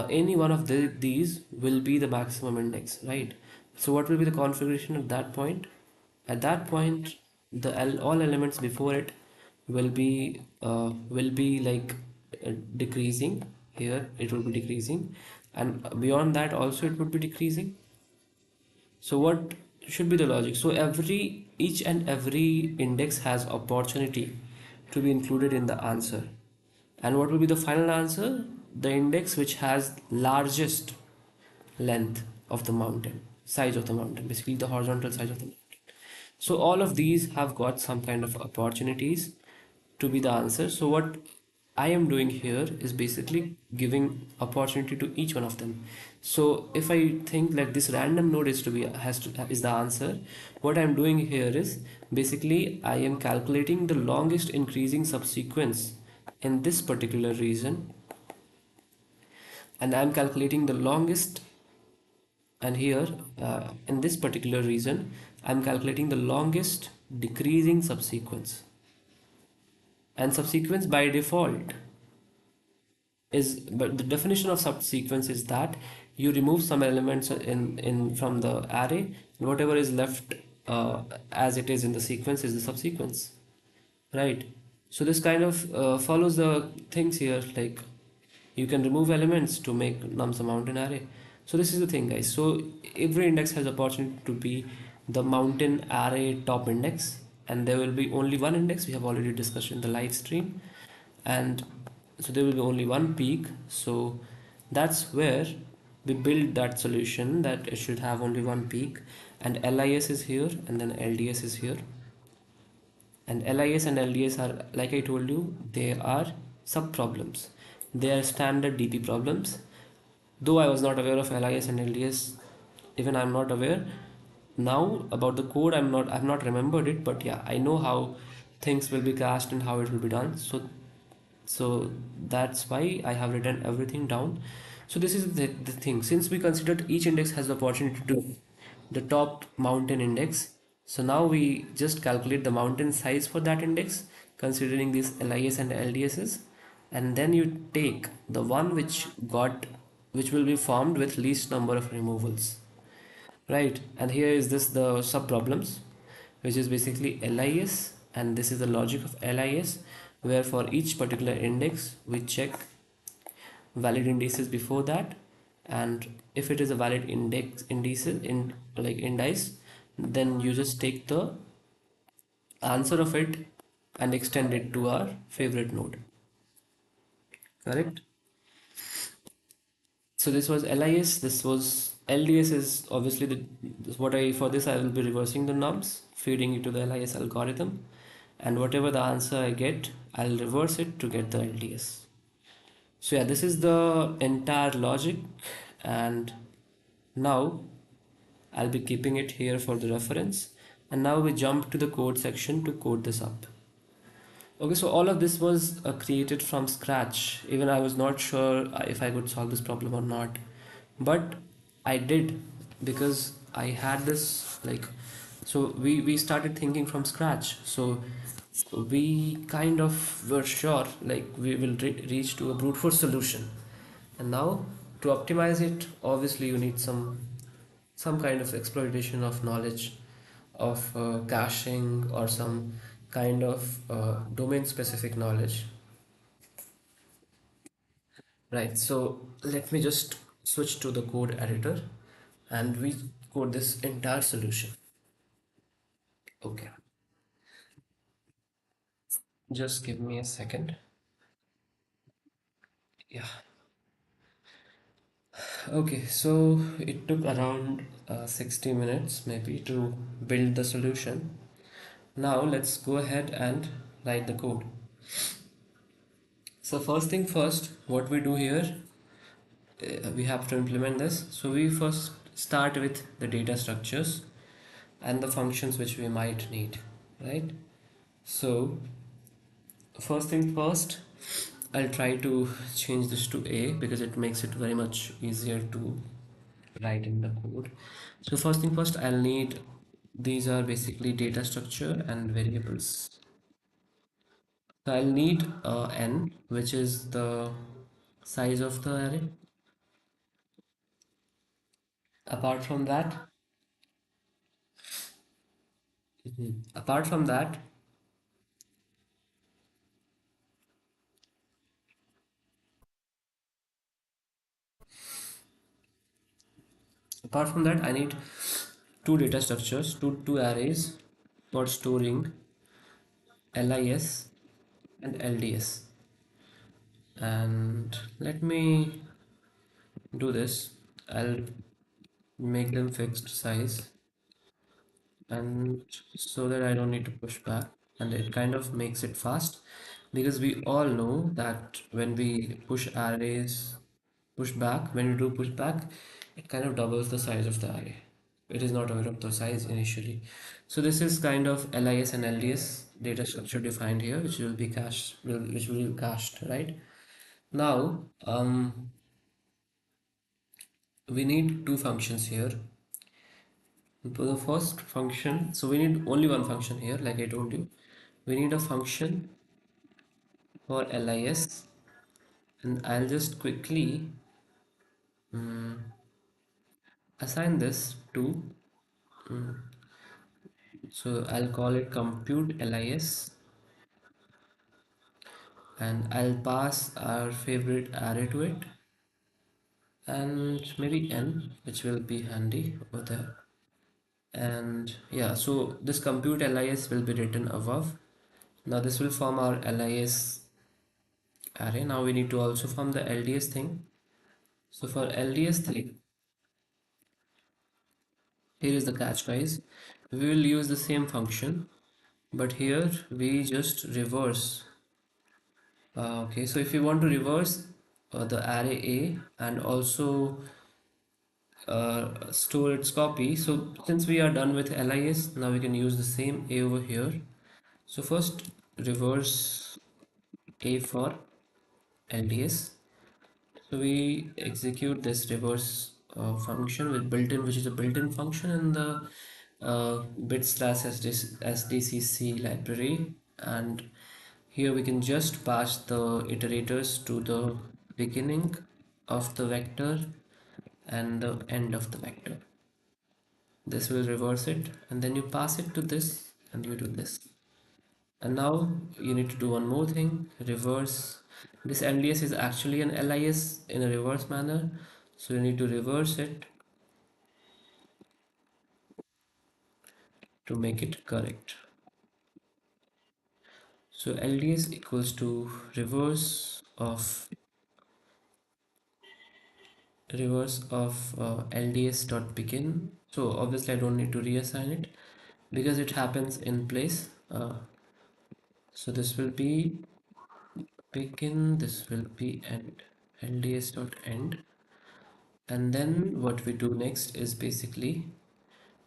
any one of these will be the maximum index, right? So what will be the configuration at that point? At that point, all elements before it will be like decreasing. Here it will be decreasing, and beyond that also it would be decreasing. So what should be the logic? So each and every index has opportunity to be included in the answer. And what will be the final answer? The index which has largest length of the mountain, size of the mountain, basically the horizontal size of the mountain. So all of these have got some kind of opportunities to be the answer. So what I am doing here is basically giving opportunity to each one of them. So if I think that this random node is the answer, what I'm doing here is basically I am calculating the longest increasing subsequence in this particular region, and I'm calculating the longest, and here in this particular region I'm calculating the longest decreasing subsequence. And subsequence by default is, but the definition of subsequence is that you remove some elements in from the array, and whatever is left as it is in the sequence is the subsequence, right? So this kind of follows the things here, like you can remove elements to make nums a mountain array. So this is the thing guys. So every index has opportunity to be the mountain array top index, and there will be only one index. We have already discussed in the live stream, and so there will be only one peak. So that's where we build that solution, that it should have only one peak, and LIS is here and then LDS is here. And LIS and LDS are, like I told you, they are sub problems. They are standard DP problems. Though I was not aware of LIS and LDS, even I'm not aware now about the code. I've not remembered it, but yeah, I know how things will be cast and how it will be done. So that's why I have written everything down. So this is the thing. Since we considered each index has the opportunity to the top mountain index, so now we just calculate the mountain size for that index considering these LIS and LDSs, and then you take the one which will be formed with least number of removals, right? And here is this the sub problems, which is basically LIS and this is the logic of LIS, where for each particular index we check valid indices before that, and if it is a valid indices in like indice, then you just take the answer of it and extend it to our favorite node. Correct? So this was LIS. This was LDS is obviously the what I for this I will be reversing the nums, feeding it to the LIS algorithm, and whatever the answer I get, I'll reverse it to get the LDS. So yeah, this is the entire logic, and now I'll be keeping it here for the reference. And now we jump to the code section to code this up. Okay, so all of this was created from scratch. Even I was not sure if I could solve this problem or not, but I did, because I had this like, so we started thinking from scratch. So we kind of were sure like we will reach to a brute force solution. And now to optimize it, obviously you need some kind of exploitation of knowledge of caching or some kind of domain specific knowledge. Right, so let me just switch to the code editor and we code this entire solution. Okay, just give me a second. Yeah, okay, so it took around 60 minutes maybe to build the solution. Now let's go ahead and write the code. So first thing first, what we do here, we have to implement this. So we first start with the data structures and the functions which we might need, right? So first thing first, I'll try to change this to A because it makes it very much easier to write in the code. So first thing first, I'll need, these are basically data structure and variables. So I'll need n, which is the size of the array. Apart from that, apart from that, I need two data structures, two arrays for storing LIS and LDS. And let me do this. I'll make them fixed size, and so that I don't need to push back, and it kind of makes it fast, because we all know that when we push arrays, push back, when we do push back, it kind of doubles the size of the array. It is not aware of the size initially. So this is kind of LIS and LDS data structure defined here, which will be cached, which will be cached, right? Now, we need two functions here. For the first function, so we need only one function here, like I told you. We need a function for LIS, and I'll just quickly assign this to, so I'll call it compute LIS, and I'll pass our favorite array to it, and maybe n, which will be handy over there. And yeah, so this compute LIS will be written above. Now this will form our LIS array. Now we need to also form the LDS thing. So for LDS thing, here is the catch, guys. We will use the same function, but here we just reverse. Okay, so if you want to reverse the array A and also store its copy, so since we are done with LIS, now we can use the same A over here. So first reverse A for LDS. So we execute this reverse function with built-in, which is a built-in function in the bit slash SDCC library, and here we can just pass the iterators to the beginning of the vector and the end of the vector. This will reverse it, and then you pass it to this and you do this. And now you need to do one more thing, reverse. This LDS is actually an LIS in a reverse manner. So you need to reverse it to make it correct. So LDS equals to reverse of LDS dot begin. So obviously I don't need to reassign it because it happens in place. So this will be begin, this will be end, LDS dot end. And then what we do next is basically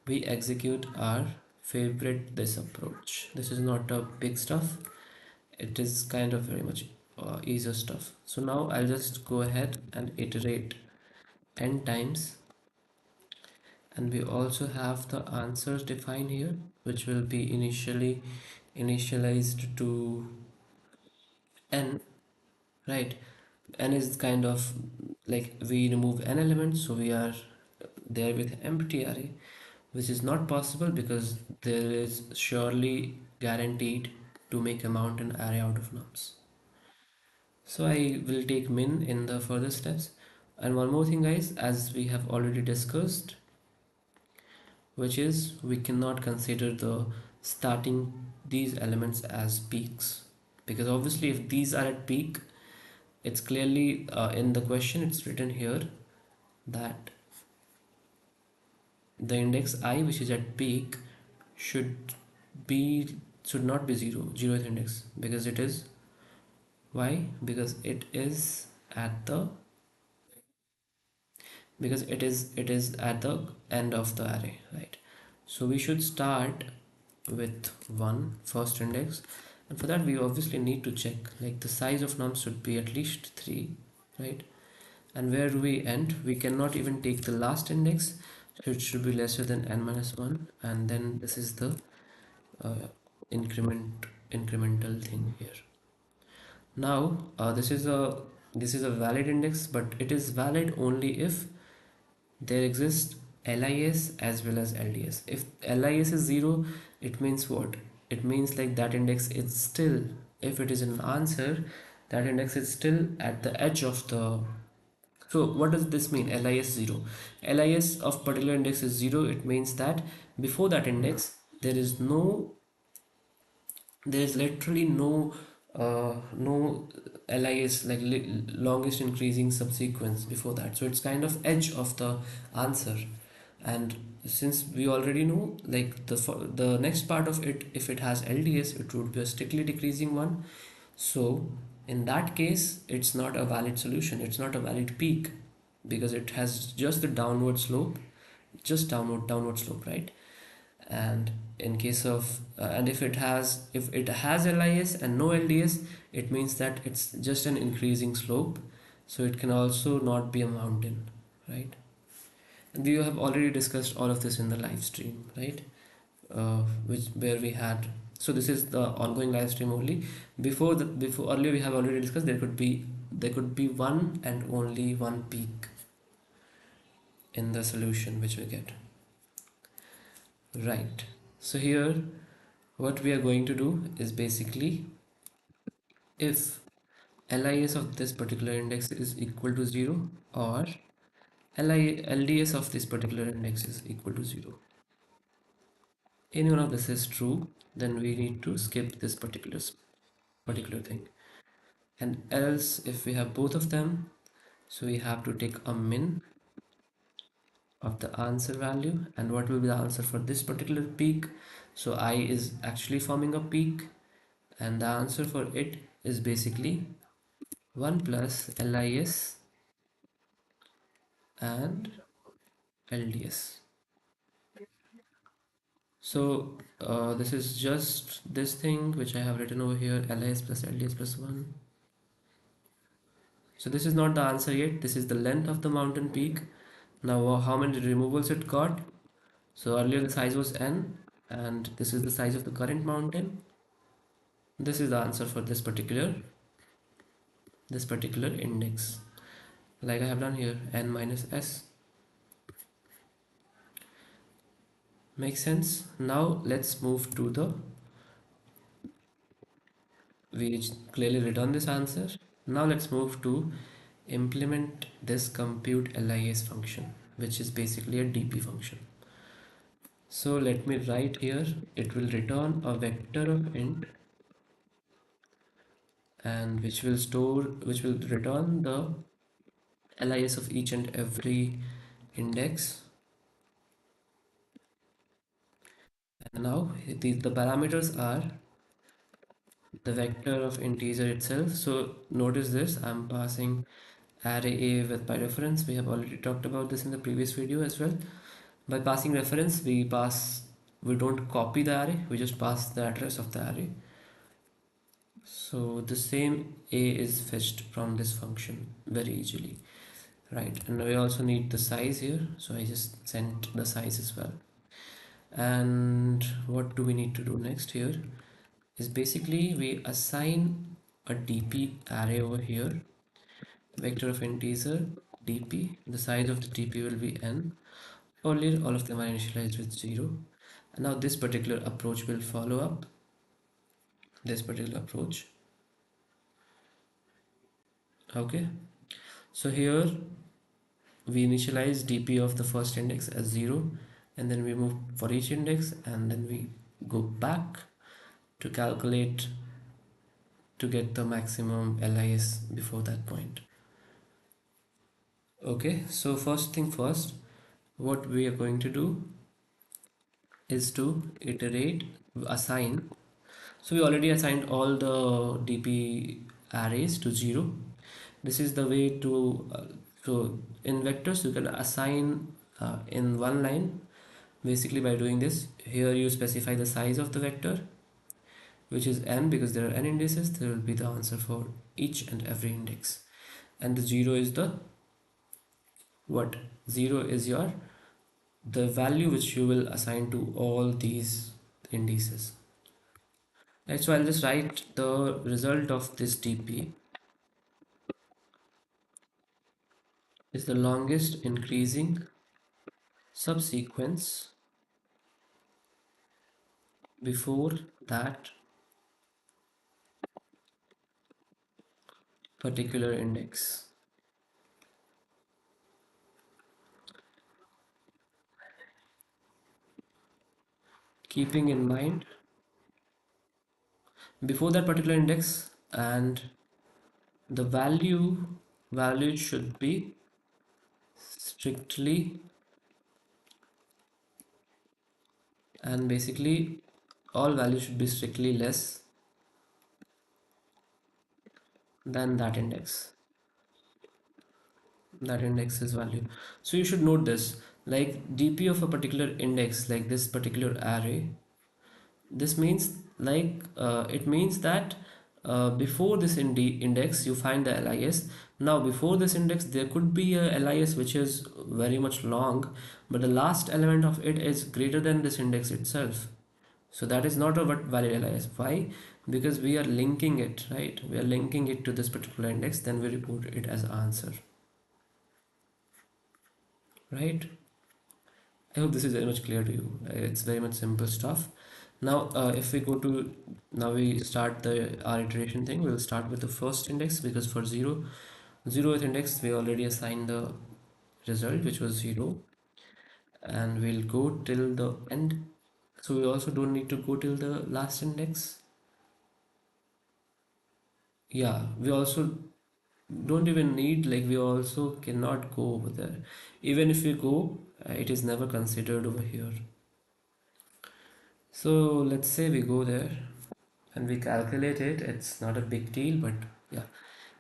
we execute our favorite this approach. This is not a big stuff. It is kind of very much easier stuff. So now I'll just go ahead and iterate n times, and we also have the answers defined here, which will be initialized to n, right? N is kind of like we remove n elements, so we are there with empty array, which is not possible because there is surely guaranteed to make a mountain array out of nums. So I will take min in the further steps. And one more thing, guys, as we have already discussed, which is we cannot consider the starting these elements as peaks, because obviously if these are at peak, it's clearly in the question it's written here that the index I, which is at peak, should be should not be 0th index, because it is, why, because it is at the end of the array, right? So we should start with one first index, and for that we obviously need to check like the size of nums should be at least 3, right? And where do we end? We cannot even take the last index, so it should be lesser than n minus 1, and then this is the uh, incremental thing here. Now this is a valid index, but it is valid only if there exists LIS as well as LDS. If LIS is 0, it means what? It means like that index is still, if it is an answer, that index is still at the edge of the. So what does this mean? LIS 0. LIS of particular index is 0. It means that before that index there is literally no LIS, like longest increasing subsequence before that. So it's kind of edge of the answer. And since we already know like the next part of it, if it has LDS, it would be a strictly decreasing one. So in that case, it's not a valid solution, it's not a valid peak, because it has just the downward slope, just downward slope, right? And in case of and if it has LIS and no LDS, it means that it's just an increasing slope, so it can also not be a mountain, right? And we have already discussed all of this in the live stream, right? Which where we had, so this is the ongoing live stream only. Before earlier we have already discussed there could be one and only one peak in the solution which we get, right? So here what we are going to do is basically, if LIS of this particular index is equal to 0, or LDS of this particular index is equal to 0, any one of this is true, then we need to skip this particular thing. And else if we have both of them, so we have to take a min of the answer value. And what will be the answer for this particular peak? So I is actually forming a peak, and the answer for it is basically 1 plus LIS and LDS. So this is just this thing which I have written over here, LIS plus LDS plus 1. So this is not the answer yet, this is the length of the mountain peak. Now how many removals it got? So earlier the size was n, and this is the size of the current mountain. This is the answer for this particular index, like I have done here, n minus s. Makes sense? Now let's move to the We clearly return this answer. Now let's move to implement this compute LIS function, which is basically a DP function. So let me write here, it will return a vector of int and which will return the LIS of each and every index. And now the parameters are the vector of integer itself. So notice this, I'm passing array A with by reference. We have already talked about this in the previous video as well. By passing reference, we don't copy the array, we just pass the address of the array. So the same A is fetched from this function very easily, right? And we also need the size here, so I just sent the size as well. And what do we need to do next here is basically we assign a DP array over here, vector of integer DP. The size of the DP will be n. Earlier, all of them are initialized with 0. And now this particular approach will follow up. This particular approach. Okay. So here we initialize DP of the first index as 0. And then we move for each index. And then we go back to calculate to get the maximum LIS before that point. Okay. So first thing first, what we are going to do is to iterate, assign. So we already assigned all the DP arrays to 0. This is the way to, so in vectors you can assign in one line. Basically by doing this, here you specify the size of the vector, which is n because there are n indices. There will be the answer for each and every index. And the 0 is the what? 0 is your the value which you will assign to all these indices. Right, so I'll just write the result of this DP is the longest increasing subsequence before that particular index. Keeping in mind before that particular index, and the value should be strictly, and basically all values should be strictly less than that index. That index's value. So you should note this, like DP of a particular index, like this particular array. This means it means that before this index you find the LIS. Now before this index there could be a LIS which is very much long, but the last element of it is greater than this index itself. So that is not a valid LIS. Why? Because we are linking it, right? We are linking it to this particular index, then we report it as answer, right? I hope this is very much clear to you. It's very much simple stuff. Now, if we go to, now we start our iteration thing. We'll start with the first index because for 0th index, we already assigned the result, which was 0. And we'll go till the end. So we also don't need to go till the last index. Yeah, we also don't even need, like we also cannot go over there. Even if we go, it is never considered over here. So let's say we go there and we calculate it. It's not a big deal, but yeah,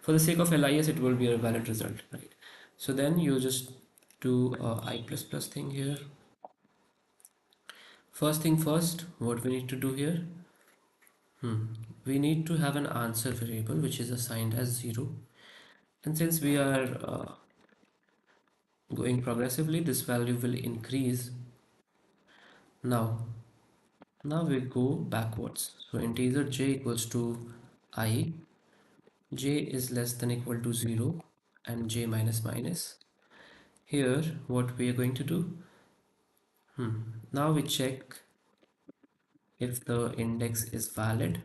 for the sake of LIS, it will be a valid result, right? So then you just do I plus plus thing here. First thing first, what we need to do here? We need to have an answer variable which is assigned as 0. And since we are going progressively, this value will increase. Now, now we go backwards. So integer j equals to I, j is less than equal to 0, and j minus minus. Here, what we are going to do, now we check if the index is valid.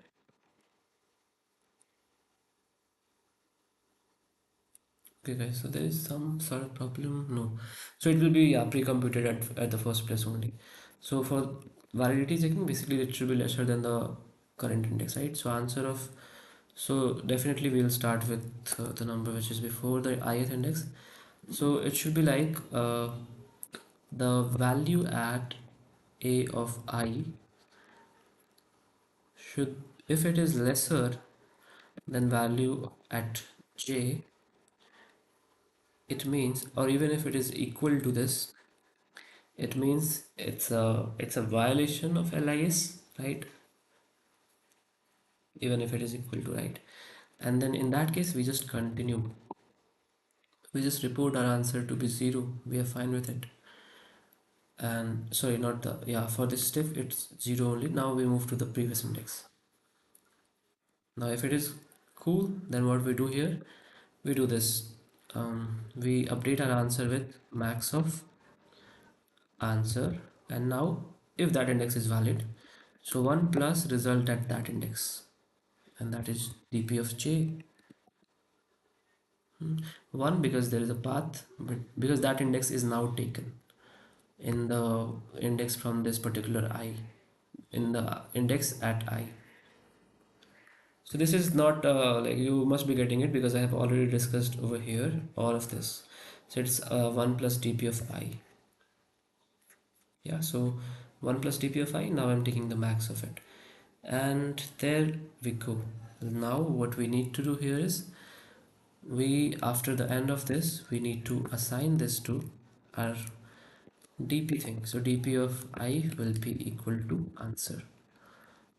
Okay, guys, so there is some sort of problem. No. So it will be, yeah, pre-computed at the first place only. So for validity checking, basically it should be lesser than the current index, right? So answer of, so definitely we'll start with the number which is before the ith index. So it should be like the value at a of I should, if it is lesser than value at j, it means, or even if it is equal to this, it means it's a violation of LIS, right? Even if it is equal to, right? And then in that case, we just continue. We just report our answer to be zero. We are fine with it. And sorry, not the, yeah, for this step it's zero only. Now we move to the previous index. Now if it is cool, then what we do here, we do this. We update our answer with max of answer, and now if that index is valid, so 1 plus result at that index, and that is dp of j. 1 because there is a path, but because that index is now taken in the index from this particular I, in the index at I. So this is not like, you must be getting it because I have already discussed over here all of this. So it's 1 plus dp of I. Yeah, so 1 plus dp of I, now I'm taking the max of it, and there we go. Now what we need to do here is, we, after the end of this, we need to assign this to our dp thing. So dp of I will be equal to answer,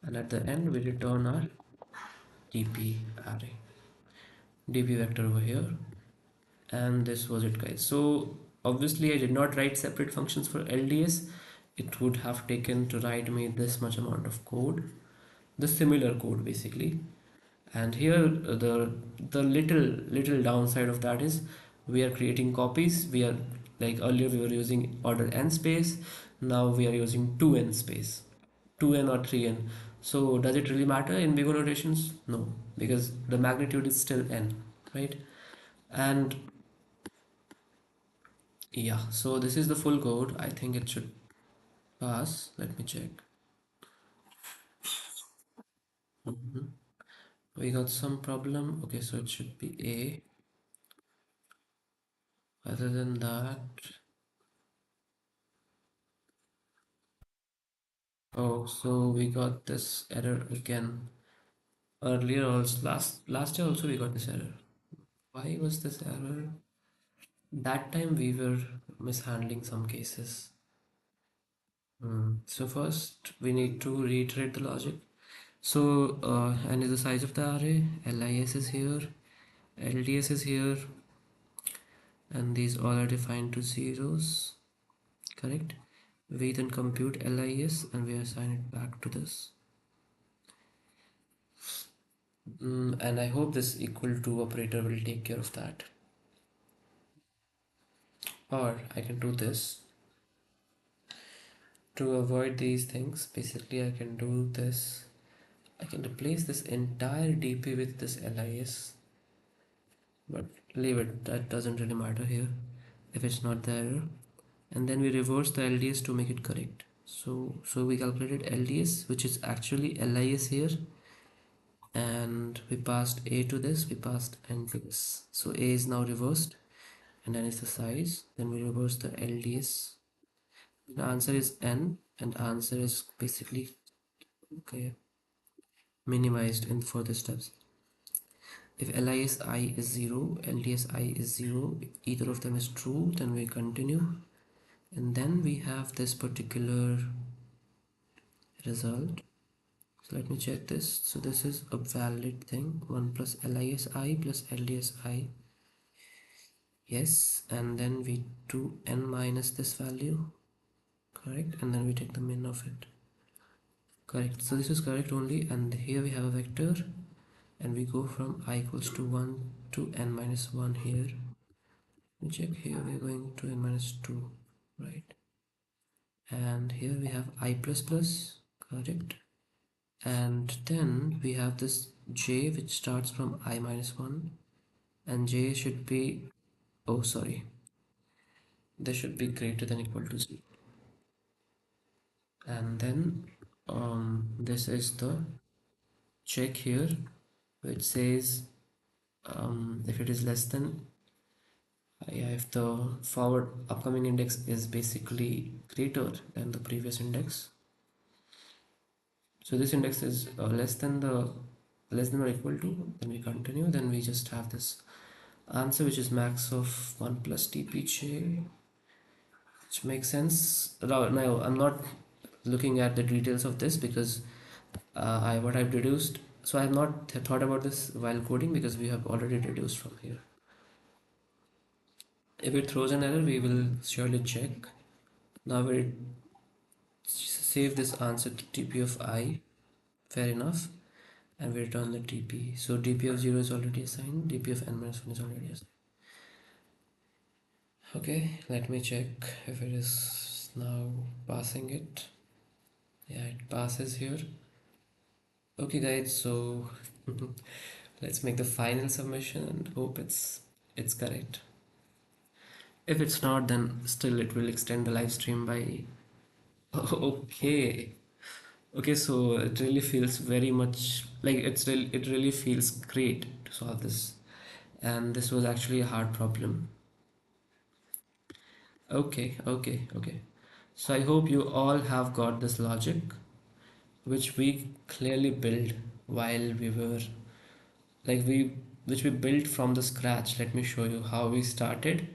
and at the end we return our dp array, dp vector over here. And this was it, guys. So obviously I did not write separate functions for LDS. It would have taken to write me this much amount of code, the similar code basically. And here the little downside of that is, we are creating copies. We are, like earlier we were using order n space, now we are using 2n space, 2n or 3n. So does it really matter in big O notations? No, because the magnitude is still n, right? And yeah, so this is the full code. I think it should pass. Let me check. Mhm. We got some problem. Okay, so it should be A. Other than that, oh, so we got this error again. Earlier also, last year also we got this error. Why was this error? That time we were mishandling some cases. So first we need to reiterate the logic. So n is the size of the array, LIS is here, LDS is here, and these all are defined to zeros, correct? We then compute LIS and we assign it back to this. And I hope this equal to operator will take care of that. Or I can do this. To avoid these things, basically I can do this. I can replace this entire DP with this LIS, but leave it, that doesn't really matter here if it's not the error. And then we reverse the LDS to make it correct. So we calculated LDS, which is actually LIS here, and we passed A to this, we passed N to this. So A is now reversed, and N is the size. Then we reverse the LDS. The answer is N, and answer is basically, okay, minimized in further steps. If LISI is 0, LDSI is 0, either of them is true, then we continue. And then we have this particular result. So let me check this. So this is a valid thing. 1 plus LISI plus LDSI. Yes, and then we do n minus this value, correct? And then we take the min of it, correct? So this is correct only, and here we have a vector, and we go from I equals to 1 to n minus 1 here. We check here, we're going to n minus 2, right? And here we have I plus plus, correct? And then we have this j which starts from I minus 1, and j should be Oh, sorry. This should be greater than equal to 0. And then this is the check here, which says if it is less than, yeah, if the forward upcoming index is basically greater than the previous index. So this index is less than or equal to, then we continue, then we just have this answer which is max of 1 plus tpj, which makes sense. Now I'm not looking at the details of this because what I've deduced, so I have not thought about this while coding because we have already deduced from here. If it throws an error, we will surely check. Now we'll save this answer to TP of I, fair enough, and we return the TP. So TP of 0 is already assigned, TP of n minus 1 is already assigned. Okay, let me check if it is now passing it. Yeah, it passes here. Okay guys, so let's make the final submission and hope it's correct. If it's not, then still it will extend the live stream by okay. Okay, so it really feels very much like it really feels great to solve this. And this was actually a hard problem. Okay. So I hope you all have got this logic, which we clearly built while we were like we which we built from the scratch. Let me show you how we started.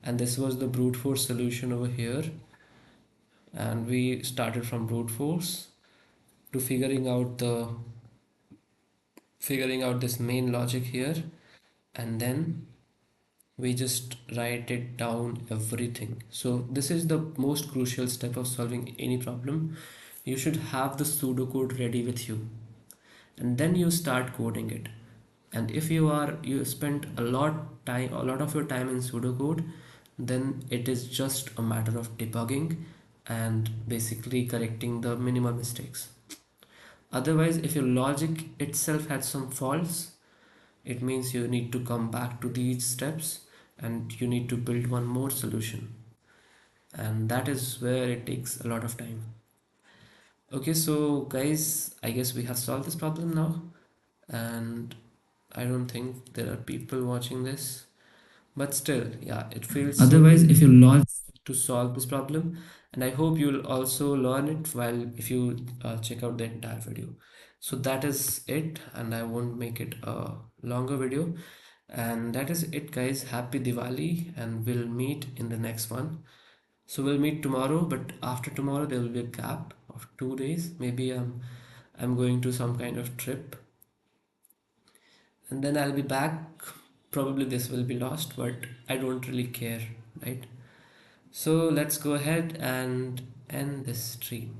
And this was the brute force solution over here. And we started from brute force to figuring out this main logic here, and then we just write it down everything. So this is the most crucial step of solving any problem. You should have the pseudocode ready with you, and then you start coding it. And if you spent a lot of your time in pseudocode, then it is just a matter of debugging and basically correcting the minimal mistakes. Otherwise, if your logic itself had some faults, it means you need to come back to these steps and you need to build one more solution. And that is where it takes a lot of time. Okay, so guys, I guess we have solved this problem now. And I don't think there are people watching this. But still, yeah, it feels so Otherwise, if you launch to solve this problem, and I hope you'll also learn it while if you check out the entire video. So that is it, and I won't make it a longer video. And that is it, guys. Happy Diwali, and we'll meet in the next one. So we'll meet tomorrow, but after tomorrow there will be a gap of 2 days. Maybe I'm going to some kind of trip, and then I'll be back. Probably this will be lost, but I don't really care, right? So let's go ahead and end this stream.